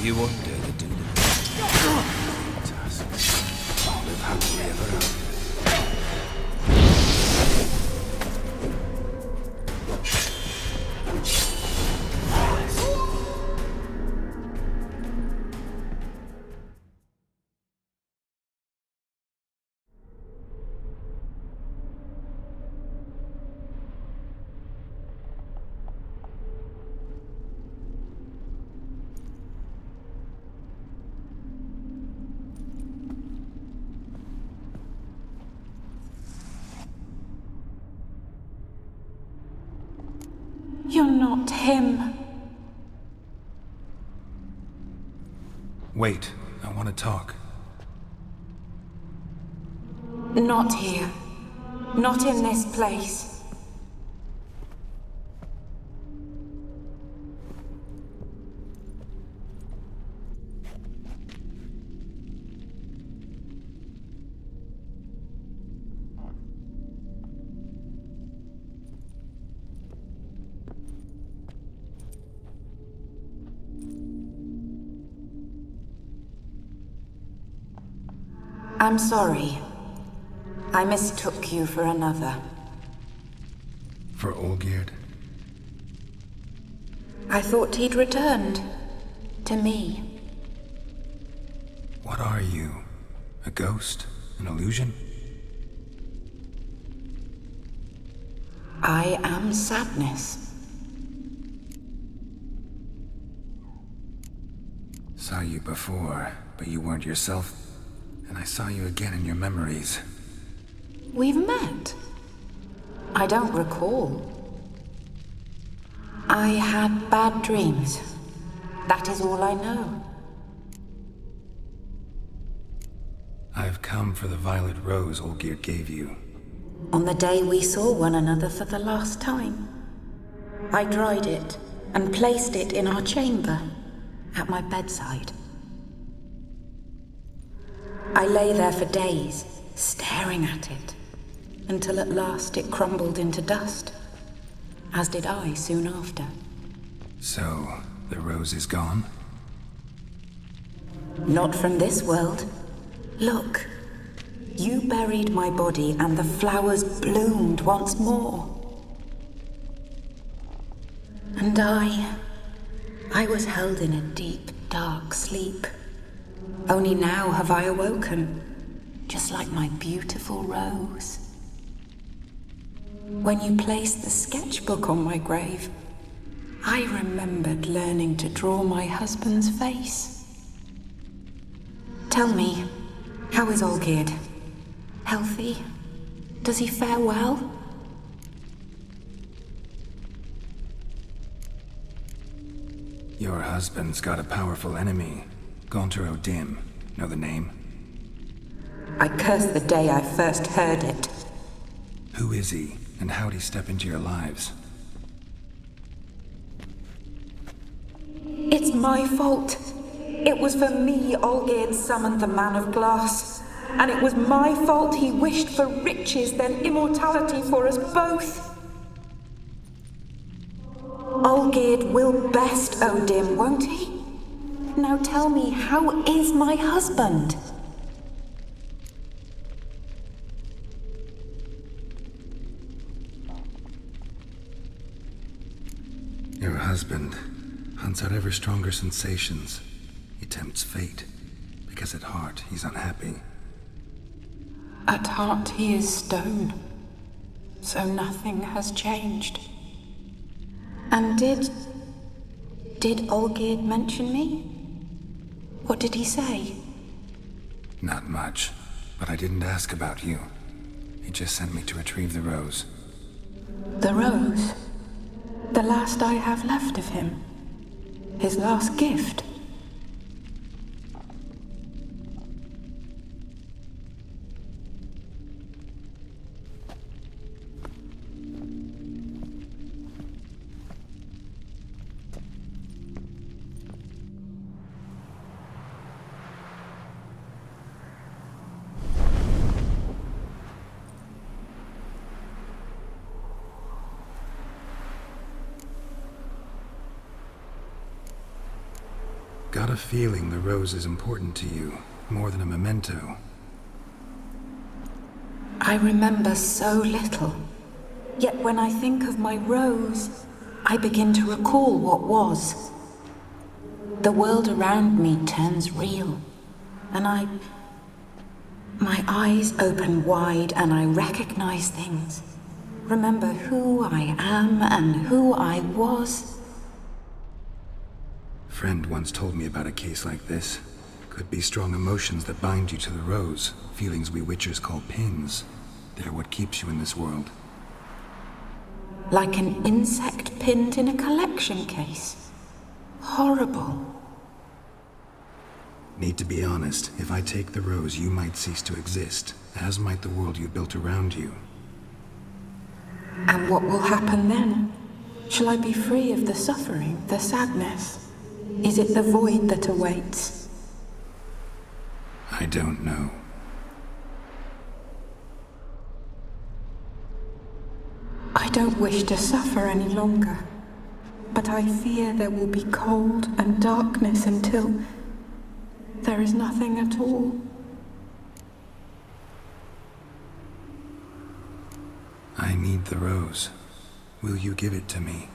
You undo the delusion. Tasks. Live happily ever after. You're not him. Wait, I want to talk. Not here. Not in this place. I'm sorry. I mistook you for another. For Olgierd? I thought he'd returned. To me. What are you? A ghost? An illusion? I am sadness. Saw you before, but you weren't yourself. And I saw you again in your memories. We've met. I don't recall. I had bad dreams. That is all I know. I've come for the violet rose Olgierd gave you. On the day we saw one another for the last time, I dried it and placed it in our chamber, at my bedside. I lay there for days, staring at it, until at last it crumbled into dust, as did I soon after. So, the rose is gone? Not from this world. Look, you buried my body and the flowers bloomed once more. And I was held in a deep, dark sleep. Only now have I awoken, just like my beautiful rose. When you placed the sketchbook on my grave, I remembered learning to draw my husband's face. Tell me, How is Olgierd? Healthy? Does he fare well? Your husband's got a powerful enemy. Gaunter O'Dimm. Know the name? I curse the day I first heard it. Who is he, and how'd he step into your lives? It's my fault. It was for me Olgierd summoned the Man of Glass. And it was my fault he wished for riches, then immortality for us both. Olgierd will best O'Dimm, won't he? Now tell me, how is my husband? Your husband hunts out ever stronger sensations. He tempts fate, because at heart he's unhappy. At heart he is stone, so nothing has changed. And did Olgierd mention me? What did he say? Not much, but I didn't ask about you. He just sent me to retrieve the rose. The rose? The last I have left of him? His last gift? Got a feeling the rose is important to you, more than a memento. I remember so little. Yet when I think of my rose, I begin to recall what was. The world around me turns real, and my eyes open wide and I recognize things. Remember who I am and who I was. Friend once told me about a case like this. Could be strong emotions that bind you to the rose, feelings we witchers call pins. They're what keeps you in this world. Like an insect pinned in a collection case. Horrible. Need to be honest, if I take the rose, you might cease to exist, as might the world you built around you. And what will happen then? Shall I be free of the suffering, the sadness? Is it the void that awaits? I don't know. I don't wish to suffer any longer, but I fear there will be cold and darkness until there is nothing at all. I need the rose. Will you give it to me?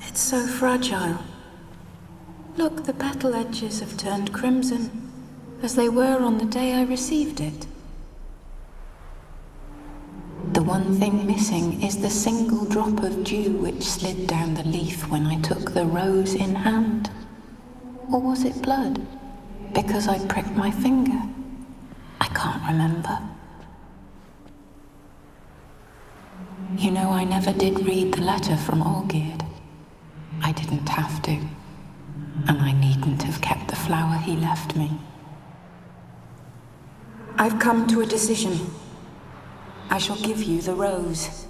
It's so fragile. Look, the petal edges have turned crimson, as they were on the day I received it. The one thing missing is the single drop of dew which slid down the leaf when I took the rose in hand. Or was it blood? Because I pricked my finger? I can't remember. You know, I never did read the letter from Olgierd. I didn't have to. And I needn't have kept the flower he left me. I've come to a decision. I shall give you the rose.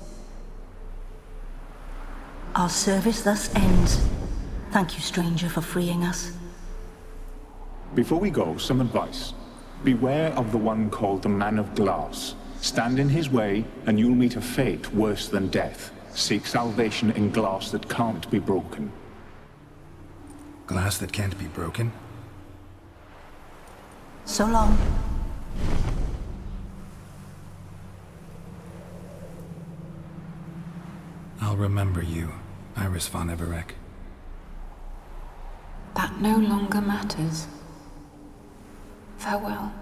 Our service thus ends. Thank you, stranger, for freeing us. Before we go, some advice. Beware of the one called the Man of Glass. Stand in his way, and you'll meet a fate worse than death. Seek salvation in glass that can't be broken. Glass that can't be broken? So long. I'll remember you, Iris von Everec. That no longer matters. Farewell.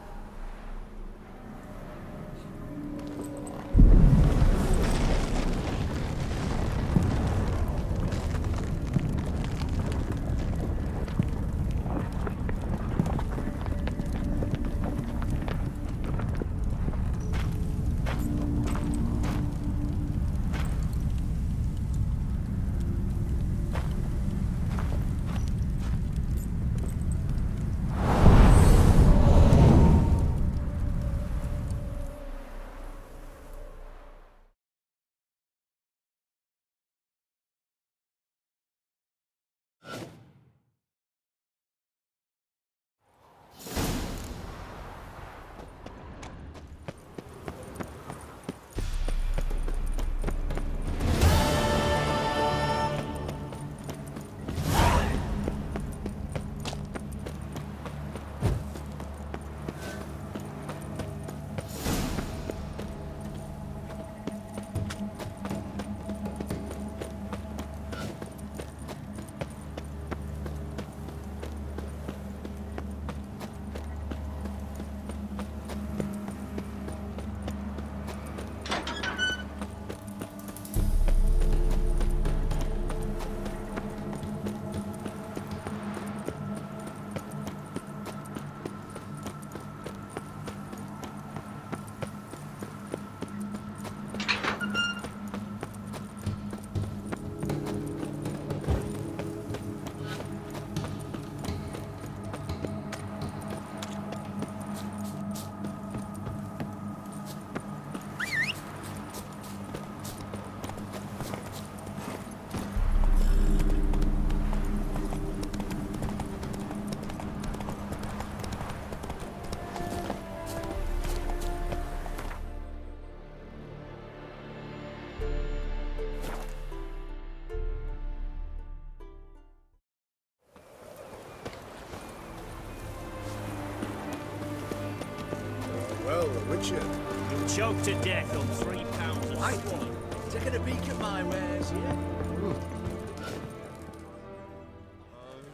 So, Witcher, You'll choke to death on 3 pounds of Right. swine. taking a peek at my wares here?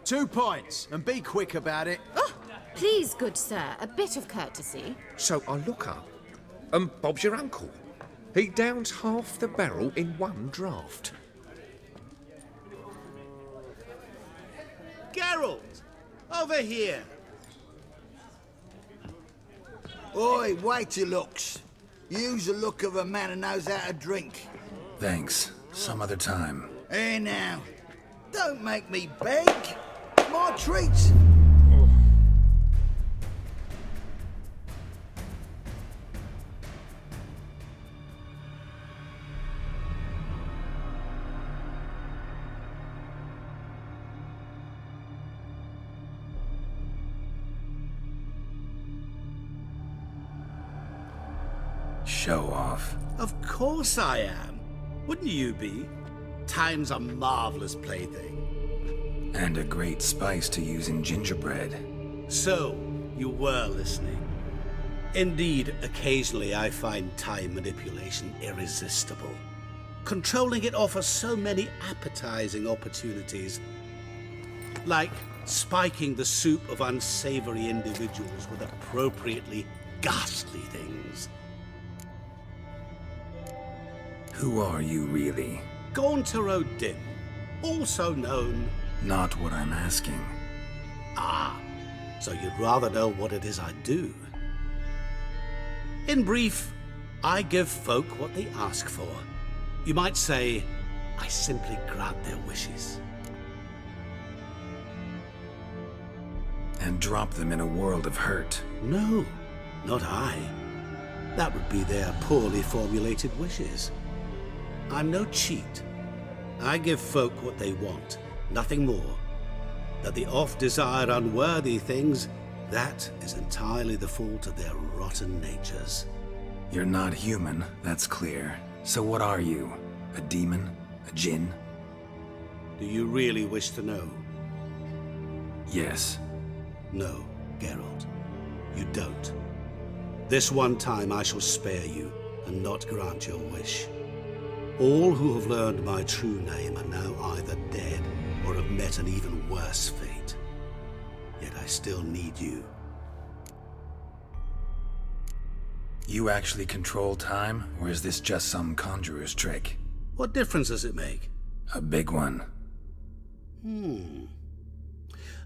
2 points, and be quick about it. Oh, please, good sir, a bit of courtesy. So I look up, and Bob's your uncle. He downs half the barrel in one draught. Geralt! Over here! Oi, wait your looks. Use the look of a man who knows how to drink. Thanks. Some other time. Hey now, don't make me beg. My treat. Show off. Of course I am. Wouldn't you be? Time's a marvelous plaything. And a great spice to use in gingerbread. So, you were listening. Indeed, occasionally I find time manipulation irresistible. Controlling it offers so many appetizing opportunities. Like spiking the soup of unsavory individuals with appropriately ghastly things. Who are you, really? Gaunter O'Dimm, also known... Not what I'm asking. Ah, so you'd rather know what it is I do. In brief, I give folk what they ask for. You might say, I simply grant their wishes. And drop them in a world of hurt. No, not I. That would be their poorly formulated wishes. I'm no cheat. I give folk what they want, nothing more. That the oft-desired unworthy things, that is entirely the fault of their rotten natures. You're not human, that's clear. So what are you? A demon? A djinn? Do you really wish to know? Yes. No, Geralt. You don't. This one time I shall spare you, and not grant your wish. All who have learned my true name are now either dead or have met an even worse fate. Yet I still need you. You actually control time, or is this just some conjurer's trick? What difference does it make? A big one.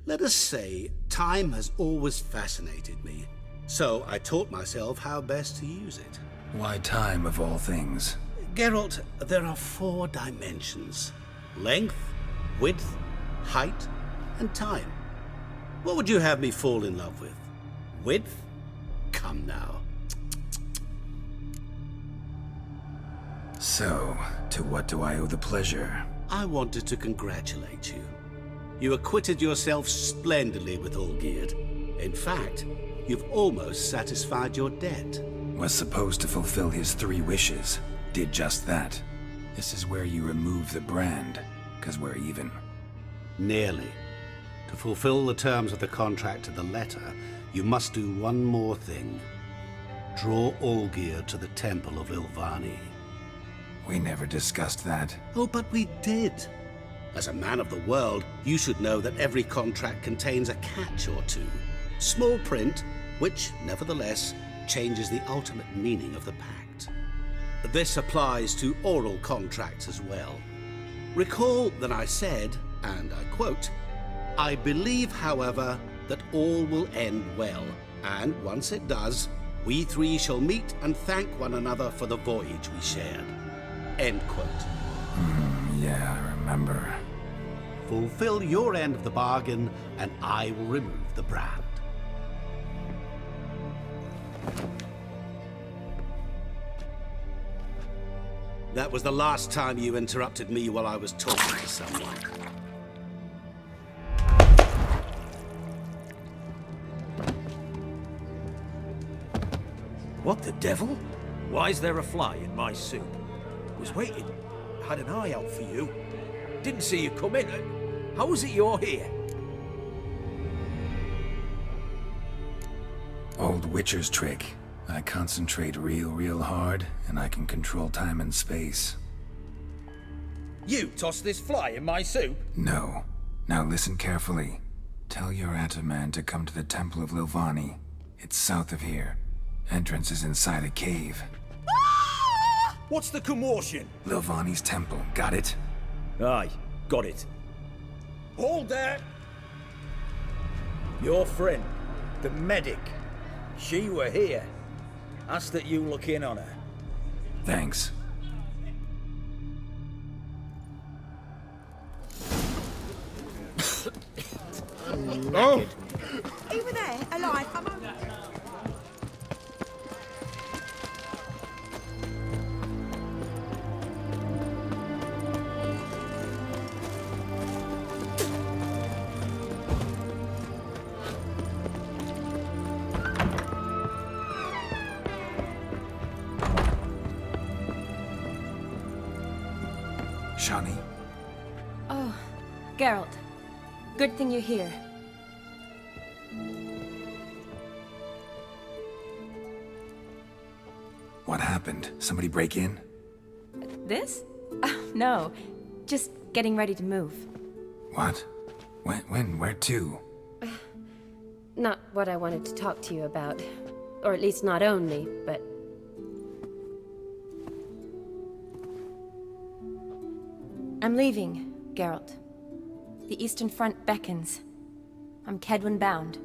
Let us say time has always fascinated me, so I taught myself how best to use it. Why time, of all things? Geralt, there are 4 dimensions. Length, width, height, and time. What would you have me fall in love with? Width? Come now. So, to what do I owe the pleasure? I wanted to congratulate you. You acquitted yourself splendidly with Olgierd. In fact, you've almost satisfied your debt. Was supposed to fulfill his 3 wishes. Did just that. This is where you remove the brand, 'cause we're even. Nearly. To fulfill the terms of the contract to the letter, you must do one more thing. Draw Olgierd to the Temple of Ilvani. We never discussed that. Oh, but we did. As a man of the world, you should know that every contract contains a catch or two. Small print, which, nevertheless, changes the ultimate meaning of the pact. This applies to oral contracts as well. Recall that I said, and I quote, "I believe, however, that all will end well, and once it does, we 3 shall meet and thank one another for the voyage we shared." End quote. Yeah, I remember. Fulfill your end of the bargain, and I will remove the brand. That was the last time you interrupted me while I was talking to someone. What the devil? Why is there a fly in my soup? Was waiting. Had an eye out for you. Didn't see you come in. How is it you're here? Old Witcher's trick. I concentrate real hard, and I can control time and space. You tossed this fly in my soup? No. Now listen carefully. Tell your Ataman to come to the Temple of Lilvani. It's south of here. Entrance is inside a cave. What's the commotion? Lilvani's temple, got it? Aye, got it. Hold there! Your friend, the medic, she were here. Ask that you look in on her. Thanks. Oh! Over there, alive, I'm on. Shani? Oh, Geralt. Good thing you're here. What happened? Somebody break in? This? No. Just getting ready to move. What? When? Where to? Not what I wanted to talk to you about. Or at least not only, but... I'm leaving, Geralt. The Eastern Front beckons. I'm Kedwin bound.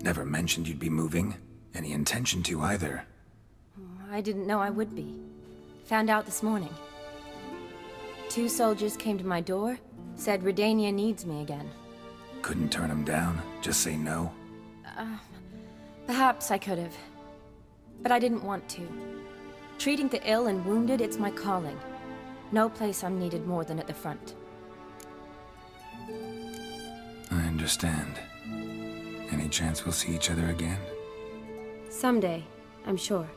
Never mentioned you'd be moving. Any intention to either. I didn't know I would be. Found out this morning. 2 soldiers came to my door, said Redania needs me again. Couldn't turn him down? Just say no? Perhaps I could have. But I didn't want to. Treating the ill and wounded, it's my calling. No place I'm needed more than at the front. I understand. Any chance we'll see each other again? Someday, I'm sure.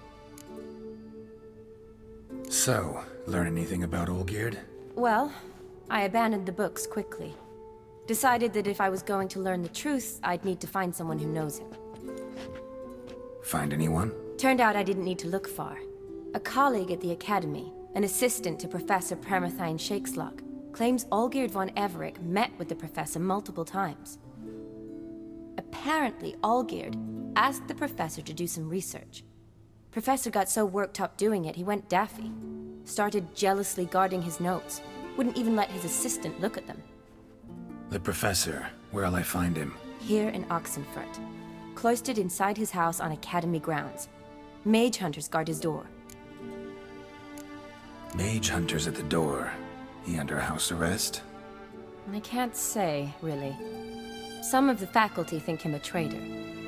So, learn anything about Olgierd? Well, I abandoned the books quickly. Decided that if I was going to learn the truth, I'd need to find someone who knows him. Find anyone? Turned out I didn't need to look far. A colleague at the Academy, an assistant to Professor Permathine Shakeslok, claims Olgierd von Everec met with the professor multiple times. Apparently, Olgierd asked the professor to do some research. Professor got so worked up doing it, he went daffy. Started jealously guarding his notes. Wouldn't even let his assistant look at them. The professor. Where'll I find him? Here in Oxenfurt. Cloistered inside his house on Academy grounds. Mage hunters guard his door. Mage hunters at the door. He under house arrest? I can't say, really. Some of the faculty think him a traitor.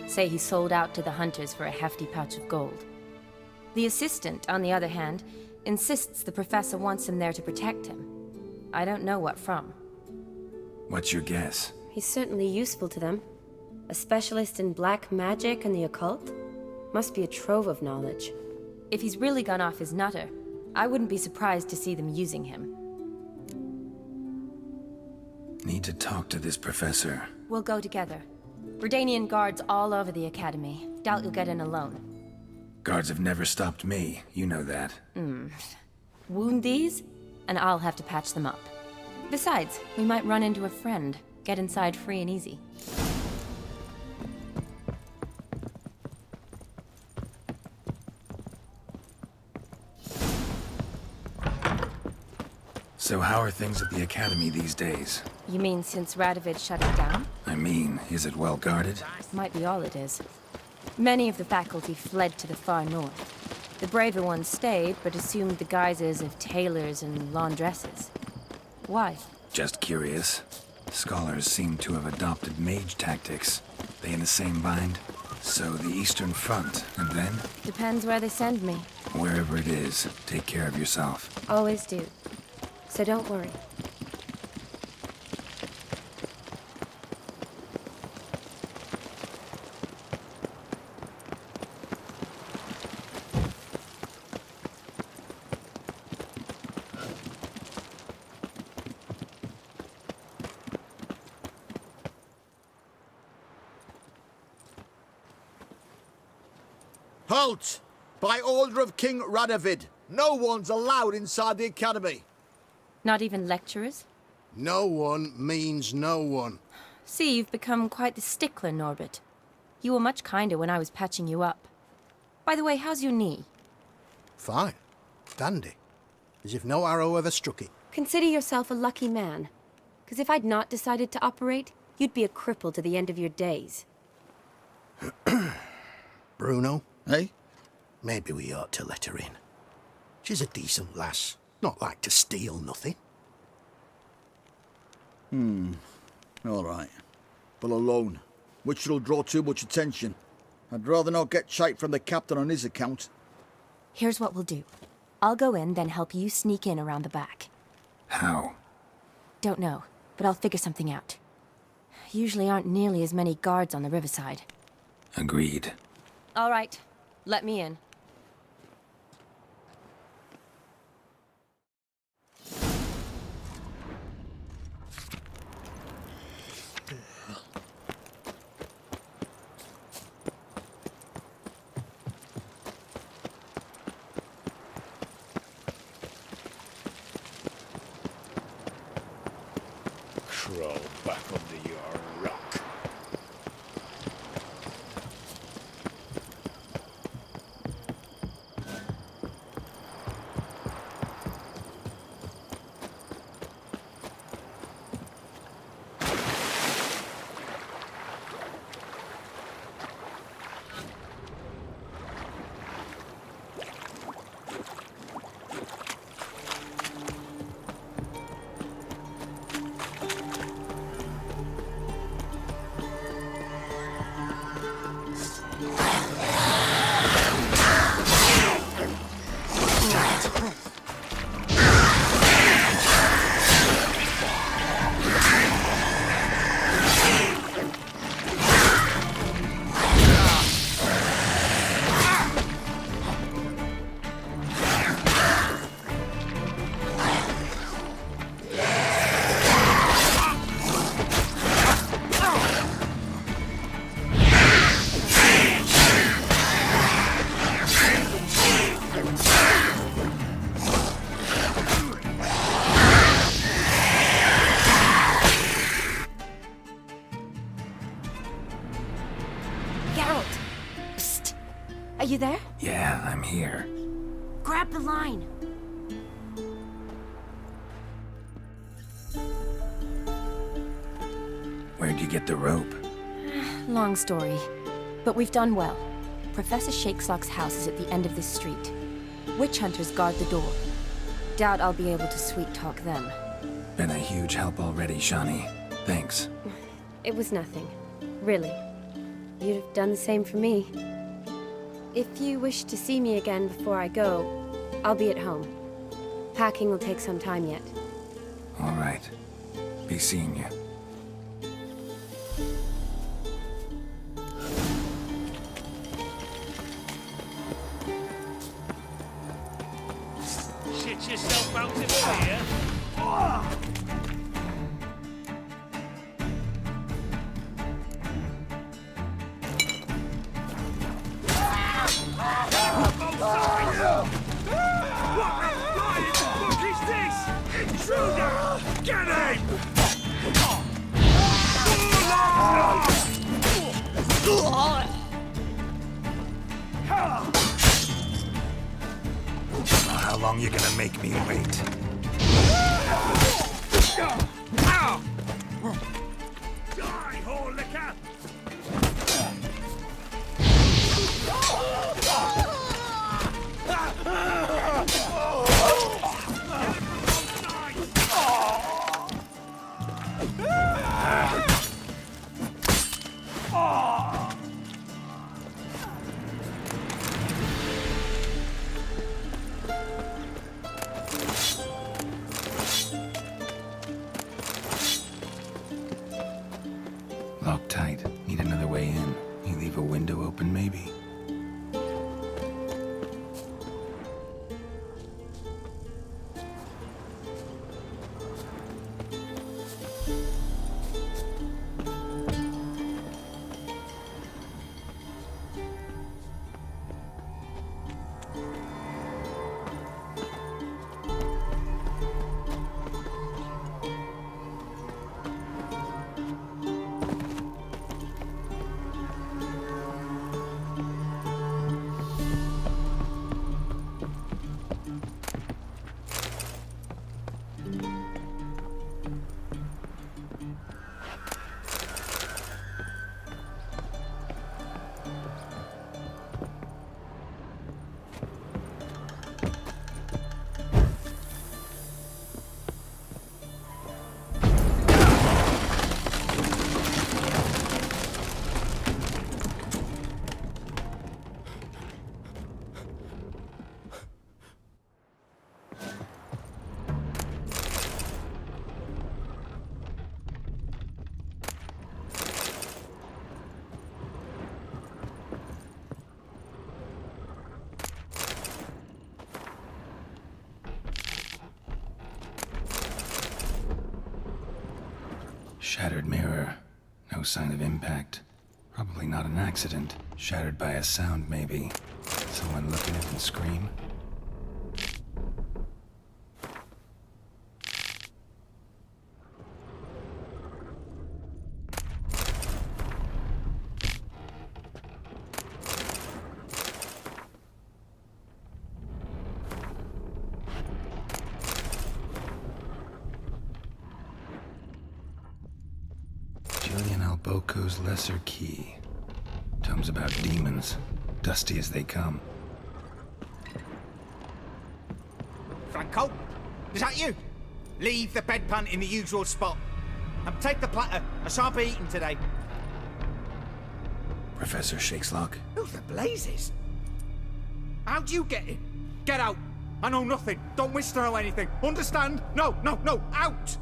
Say he sold out to the hunters for a hefty pouch of gold. The assistant, on the other hand, insists the professor wants him there to protect him. I don't know what from. What's your guess? He's certainly useful to them. A specialist in black magic and the occult? Must be a trove of knowledge. If he's really gone off his nutter, I wouldn't be surprised to see them using him. Need to talk to this professor. We'll go together. Redanian guards all over the Academy. Doubt you'll get in alone. Guards have never stopped me, you know that. Wound these, and I'll have to patch them up. Besides, we might run into a friend. Get inside free and easy. So how are things at the Academy these days? You mean since Radovid shut it down? I mean, is it well guarded? Might be all it is. Many of the faculty fled to the far north. The braver ones stayed, but assumed the guises of tailors and laundresses. Why? Just curious. Scholars seem to have adopted mage tactics. They in the same bind? So the Eastern Front, and then? Depends where they send me. Wherever it is, take care of yourself. Always do. So don't worry. Halt! By order of King Radovid, no one's allowed inside the academy. Not even lecturers? No one means no one. See, you've become quite the stickler, Norbert. You were much kinder when I was patching you up. By the way, how's your knee? Fine. Dandy. As if no arrow ever struck it. Consider yourself a lucky man. Because if I'd not decided to operate, you'd be a cripple to the end of your days. Bruno? Eh? Maybe we ought to let her in. She's a decent lass. Not like to steal nothing. All right. But alone, which will draw too much attention. I'd rather not get shite from the captain on his account. Here's what we'll do. I'll go in, then help you sneak in around the back. How? Don't know, but I'll figure something out. Usually aren't nearly as many guards on the riverside. Agreed. All right, let me in. Crawl back under your rock. Geralt! Psst! Are you there? Yeah, I'm here. Grab the line! Where'd you get the rope? Long story, but we've done well. Professor Shakesock's house is at the end of this street. Witch hunters guard the door. Doubt I'll be able to sweet-talk them. Been a huge help already, Shani. Thanks. It was nothing. Really. You'd have done the same for me. If you wish to see me again before I go, I'll be at home. Packing will take some time yet. All right. Be seeing you. Shit yourself out in here. Intruder! Get him! How long you gonna make me wait? Die, whore liquor! Locked tight. Need another way in. You leave a window open, maybe? Shattered mirror. No sign of impact. Probably not an accident. Shattered by a sound, maybe. Someone look at it and scream? Boko's Lesser Key. Tomes about demons, dusty as they come. Franco? Is that you? Leave the bedpan in the usual spot. And take the platter. I shan't be eating today. Professor Shakeslock? Who the blazes? How'd you get in? Get out. I know nothing. Don't wish to know anything. Understand? No, no, no. Out!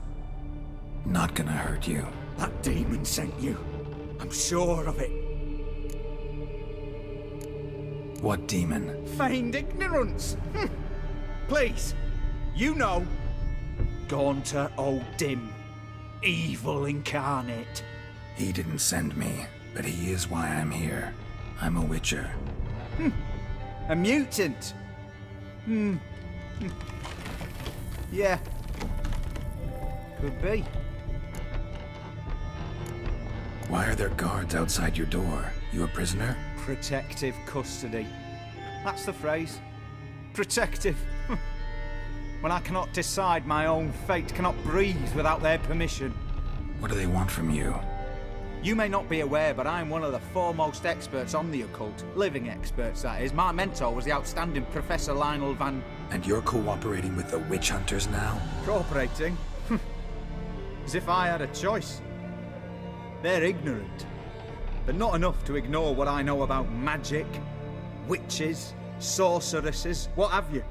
Not gonna hurt you. That demon sent you. I'm sure of it. What demon? Feigned ignorance. Please, you know. Gaunter O'Dimm. Evil incarnate. He didn't send me, but he is why I'm here. I'm a witcher. A mutant. Yeah. Could be. Why are there guards outside your door? You a prisoner? Protective custody. That's the phrase. Protective. When I cannot decide my own fate, cannot breathe without their permission. What do they want from you? You may not be aware, but I'm one of the foremost experts on the occult. Living experts, that is. My mentor was the outstanding Professor Lionel Van... And you're cooperating with the witch hunters now? Cooperating? As if I had a choice. They're ignorant, but not enough to ignore what I know about magic, witches, sorceresses, what have you.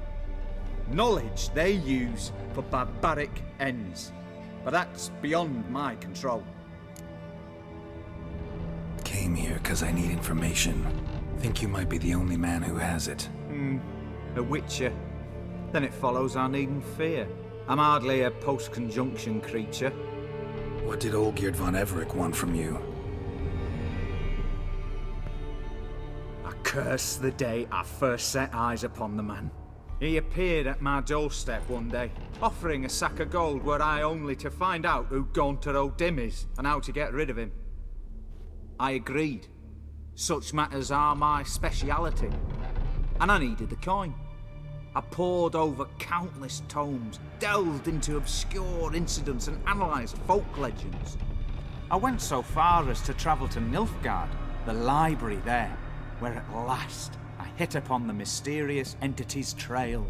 Knowledge they use for barbaric ends, but that's beyond my control. Came here because I need information. Think you might be the only man who has it. A witcher. Then it follows I needn't fear. I'm hardly a post-conjunction creature. What did Olgierd von Everec want from you? I curse the day I first set eyes upon the man. He appeared at my doorstep one day, offering a sack of gold were I only to find out who Gaunter O'Dimm is and how to get rid of him. I agreed. Such matters are my speciality. And I needed the coin. I pored over countless tomes, delved into obscure incidents and analysed folk legends. I went so far as to travel to Nilfgaard, the library there, where at last I hit upon the mysterious entity's trail.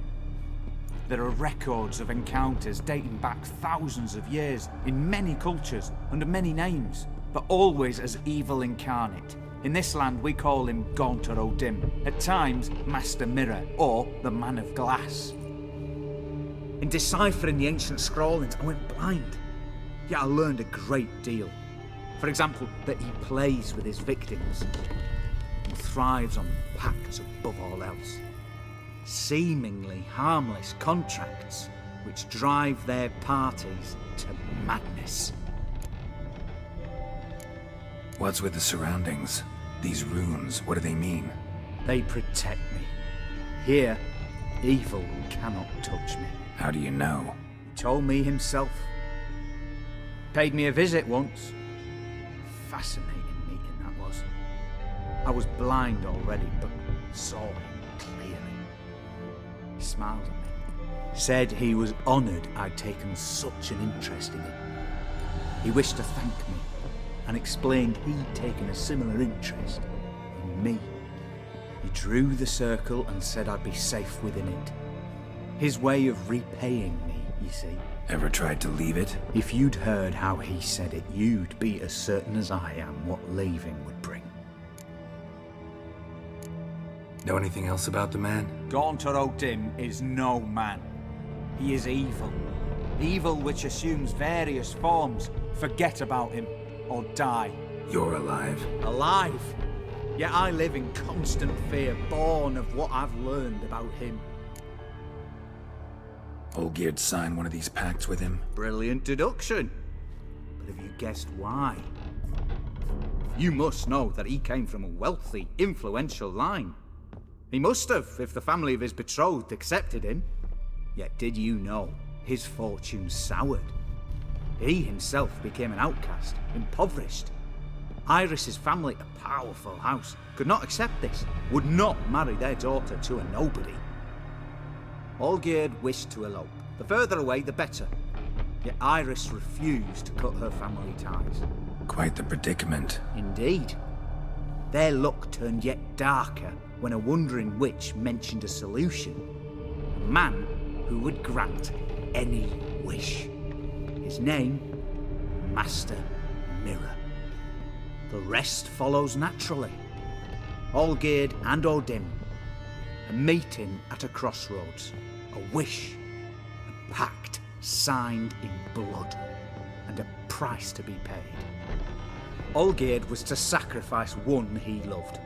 There are records of encounters dating back thousands of years in many cultures under many names, but always as evil incarnate. In this land, we call him Gaunter O'Dimm, at times Master Mirror, or the Man of Glass. In deciphering the ancient scrawlings, I went blind. Yet I learned a great deal. For example, that he plays with his victims and thrives on pacts above all else. Seemingly harmless contracts which drive their parties to madness. What's with the surroundings? These runes, what do they mean? They protect me. Here, evil cannot touch me. How do you know? He told me himself. Paid me a visit once. Fascinating meeting that was. I was blind already, but saw him clearly. He smiled at me. Said he was honoured I'd taken such an interest in him. He wished to thank me and explained he'd taken a similar interest in me. He drew the circle and said I'd be safe within it. His way of repaying me, you see. Ever tried to leave it? If you'd heard how he said it, you'd be as certain as I am what leaving would bring. Know anything else about the man? Gaunter O'Dimm is no man. He is evil. Evil which assumes various forms. Forget about him. Or die. You're alive. Alive? Yet I live in constant fear, born of what I've learned about him. Olgierd signed one of these pacts with him? Brilliant deduction. But have you guessed why? You must know that he came from a wealthy, influential line. He must have, if the family of his betrothed accepted him. Yet did you know his fortune soured? He himself became an outcast, impoverished. Iris's family, a powerful house, could not accept this, would not marry their daughter to a nobody. Olgierd wished to elope. The further away, the better. Yet Iris refused to cut her family ties. Quite the predicament. Indeed. Their luck turned yet darker when a wandering witch mentioned a solution. A man who would grant any wish. His name, Master Mirror. The rest follows naturally. Olgierd and O'Dimm. A meeting at a crossroads. A wish. A pact signed in blood. And a price to be paid. Olgierd was to sacrifice one he loved.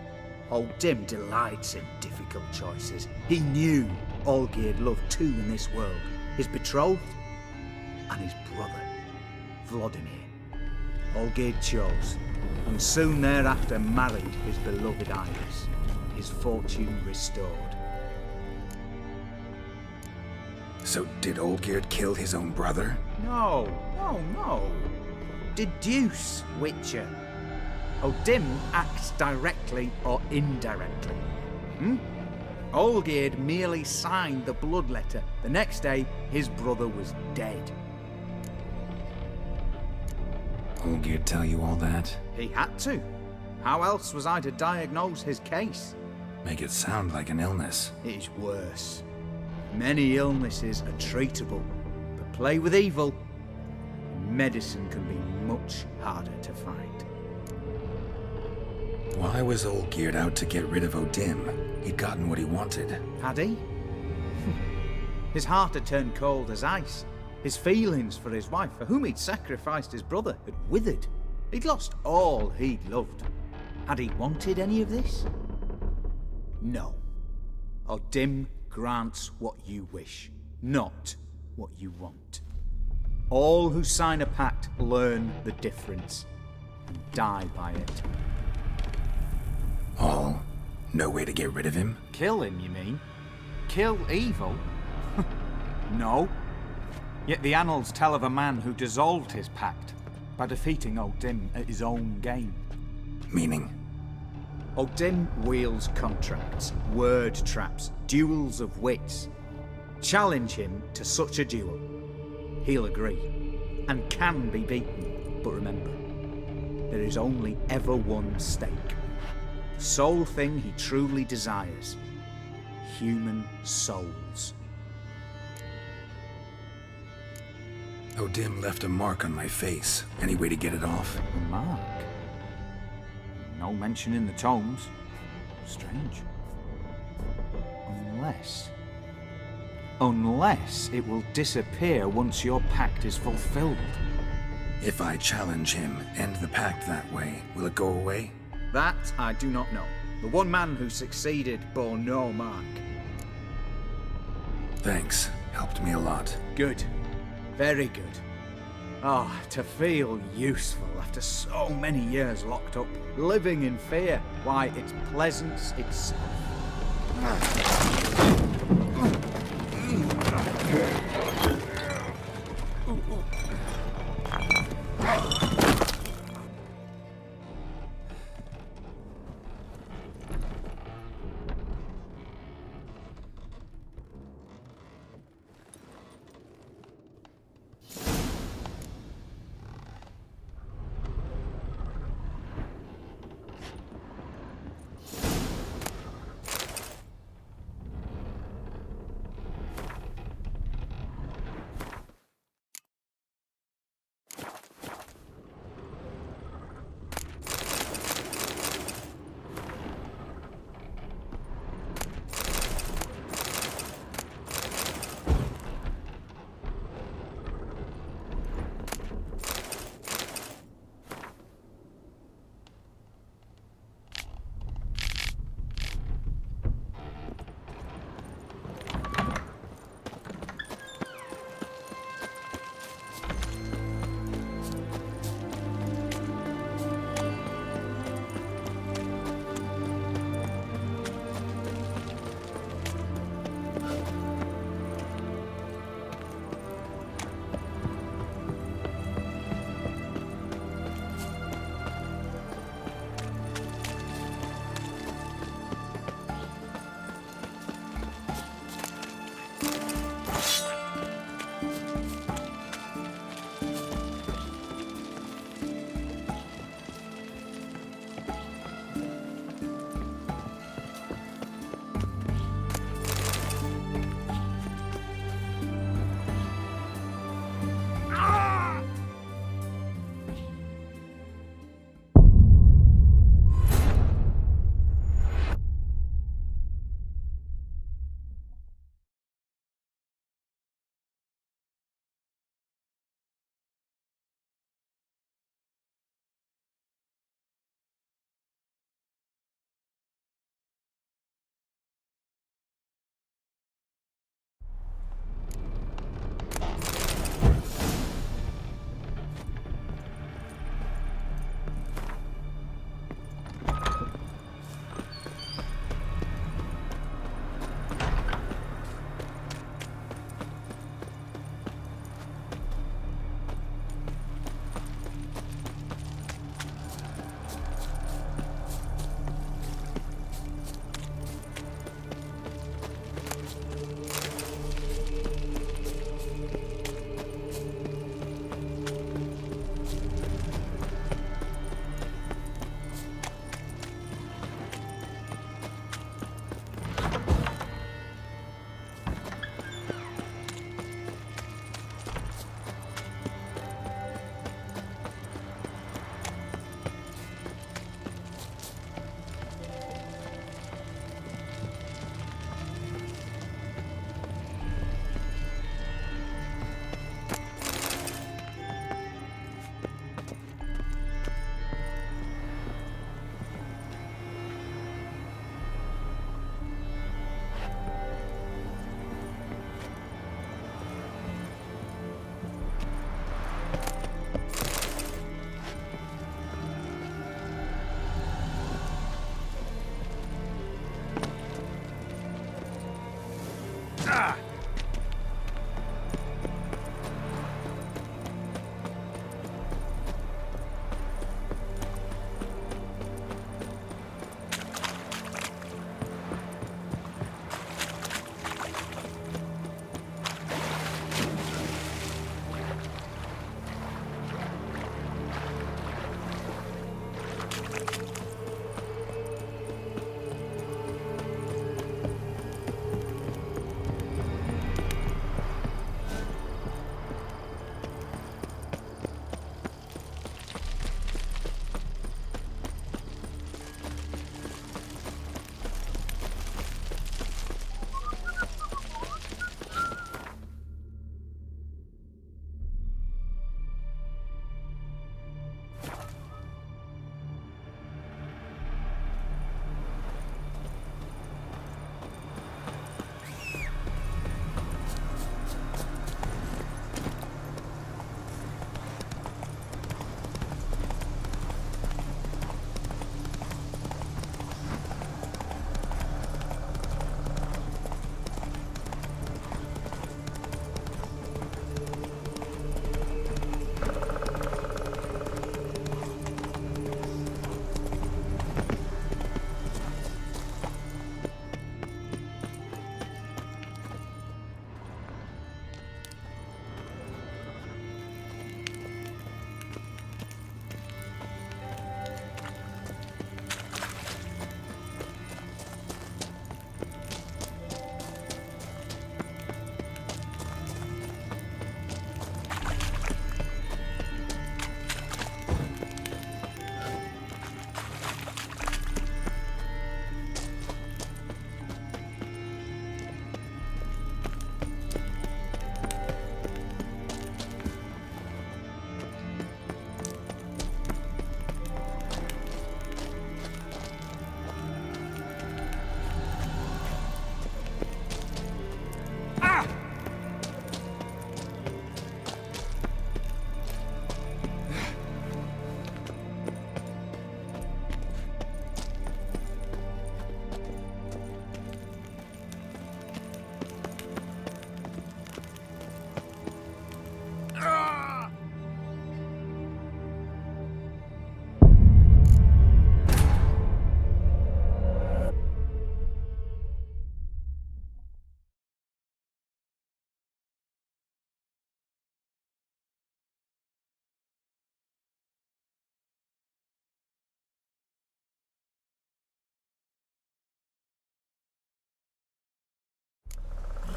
O'Dimm delights in difficult choices. He knew Olgierd loved two in this world. His betrothed and his brother, Vladimir. Olgierd chose, and soon thereafter married his beloved Iris, his fortune restored. So did Olgierd kill his own brother? No. Deduce, Witcher. O'Dimm acts directly or indirectly. Olgierd merely signed the blood letter. The next day, his brother was dead. Olgierd tell you all that? He had to. How else was I to diagnose his case? Make it sound like an illness. It is worse. Many illnesses are treatable, but play with evil, medicine can be much harder to find. Why was Olgierd out to get rid of O'Dimm? He'd gotten what he wanted. Had he? His heart had turned cold as ice. His feelings for his wife, for whom he'd sacrificed his brother, had withered. He'd lost all he'd loved. Had he wanted any of this? No. O'Dimm grants what you wish, not what you want. All who sign a pact learn the difference and die by it. All? No way to get rid of him? Kill him, you mean? Kill evil? No. Yet the annals tell of a man who dissolved his pact by defeating O'Dimm at his own game. Meaning? O'Dimm wields contracts, word traps, duels of wits. Challenge him to such a duel. He'll agree, and can be beaten. But remember, there is only ever one stake. The sole thing he truly desires. Human souls. O'Dimm left a mark on my face. Any way to get it off? A mark? No mention in the tomes. Strange. Unless it will disappear once your pact is fulfilled. If I challenge him, end the pact that way, will it go away? That I do not know. The one man who succeeded bore no mark. Thanks. Helped me a lot. Good. Very good. Ah, to feel useful after so many years locked up, living in fear. Why, it's pleasance itself.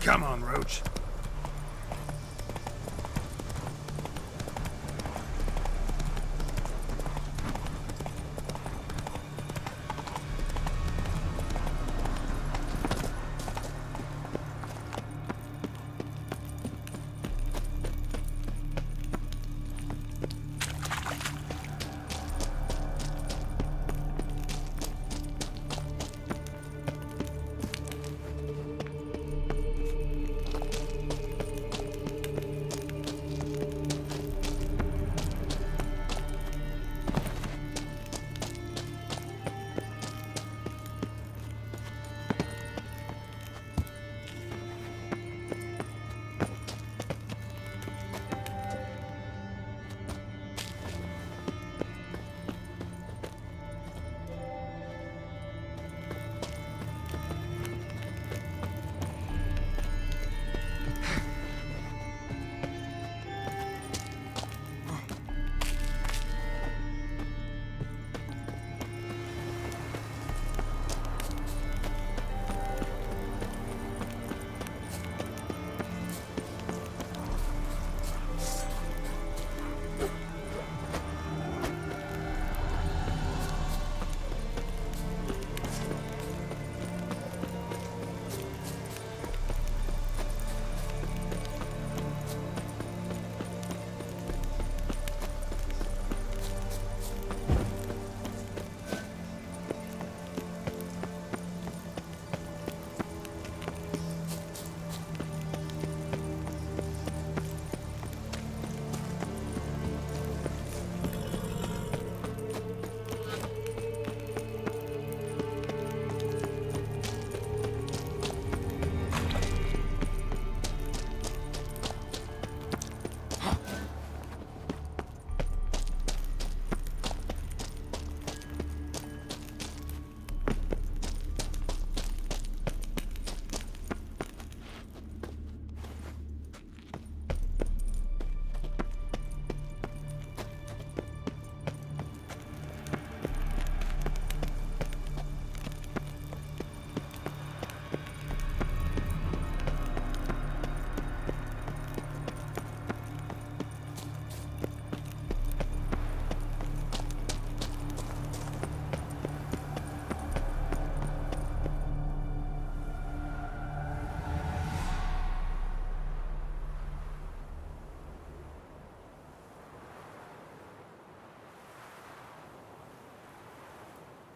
Come on, Roach.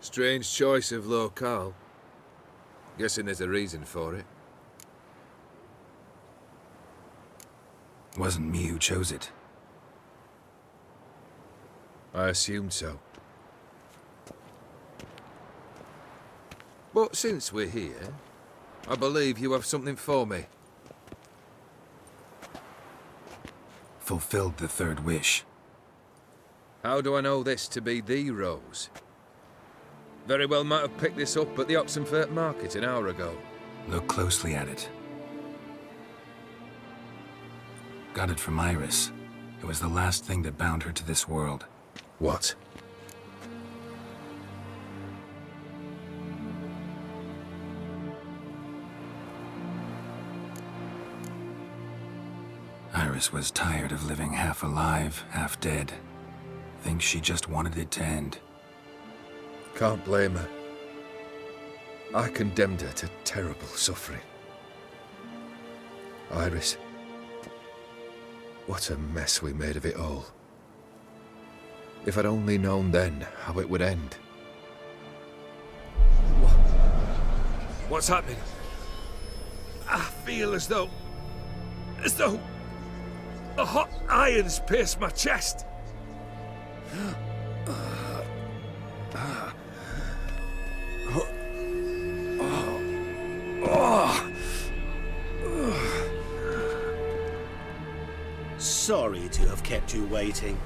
Strange choice of locale. Guessing there's a reason for it. Wasn't me who chose it. I assumed so. But since we're here, I believe you have something for me. Fulfilled the third wish. How do I know this to be the rose? Very well might have picked this up at the Oxenfurt market an hour ago. Look closely at it. Got it from Iris. It was the last thing that bound her to this world. What? Iris was tired of living half alive, half dead. Thinks she just wanted it to end. Can't blame her. I condemned her to terrible suffering. Iris, what a mess we made of it all. If I'd only known then how it would end. What's happening? I feel as though a hot iron's pierced my chest. Sorry to have kept you waiting.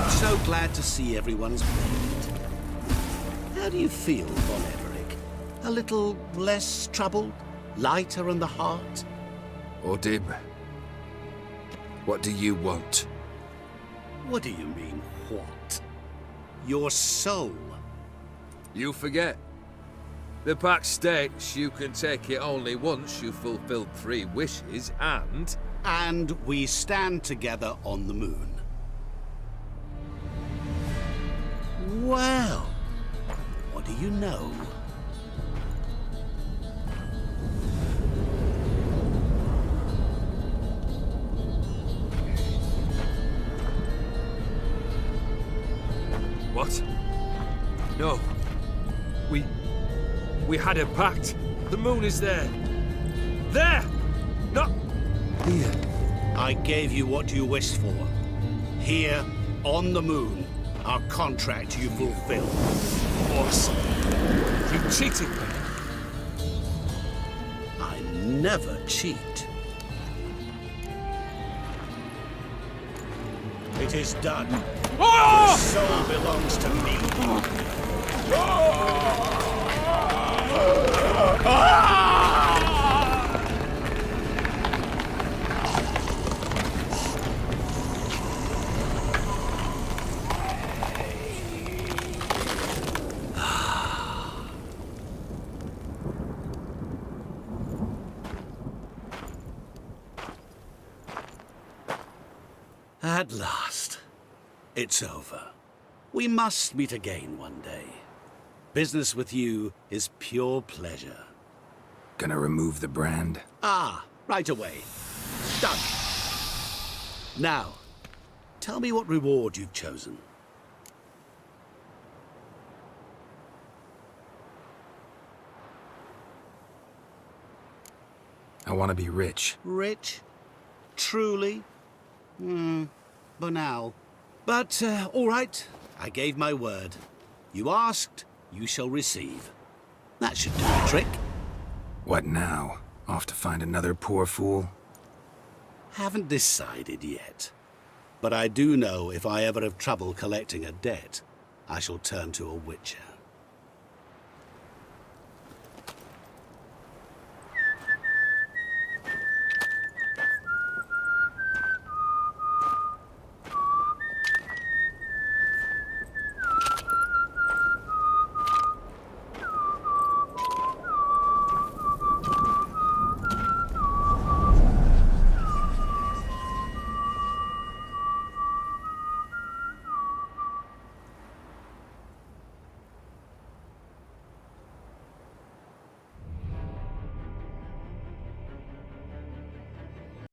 So glad to see everyone's made it. How do you feel, Von Everett? A little less troubled? Lighter on the heart? O'Dimm, what do you want? What do you mean, what? Your soul. You forget. The pact states you can take it only once you've fulfilled 3 wishes, and... And we stand together on the moon. Well, what do you know? What? No. We had a pact. The moon is there. There! Not here. I gave you what you wished for. Here, on the moon, our contract you fulfilled. Awesome. You cheated me. I never cheat. It is done. Your soul belongs to me. At last, it's over. We must meet again one day. Business with you is pure pleasure. Gonna remove the brand? Ah, right away. Done. Now, tell me what reward you've chosen. I want to be rich. Rich? Truly? Banal. But, all right. I gave my word. You asked, you shall receive. That should do the trick. What now? Off to find another poor fool? Haven't decided yet. But I do know if I ever have trouble collecting a debt, I shall turn to a witcher.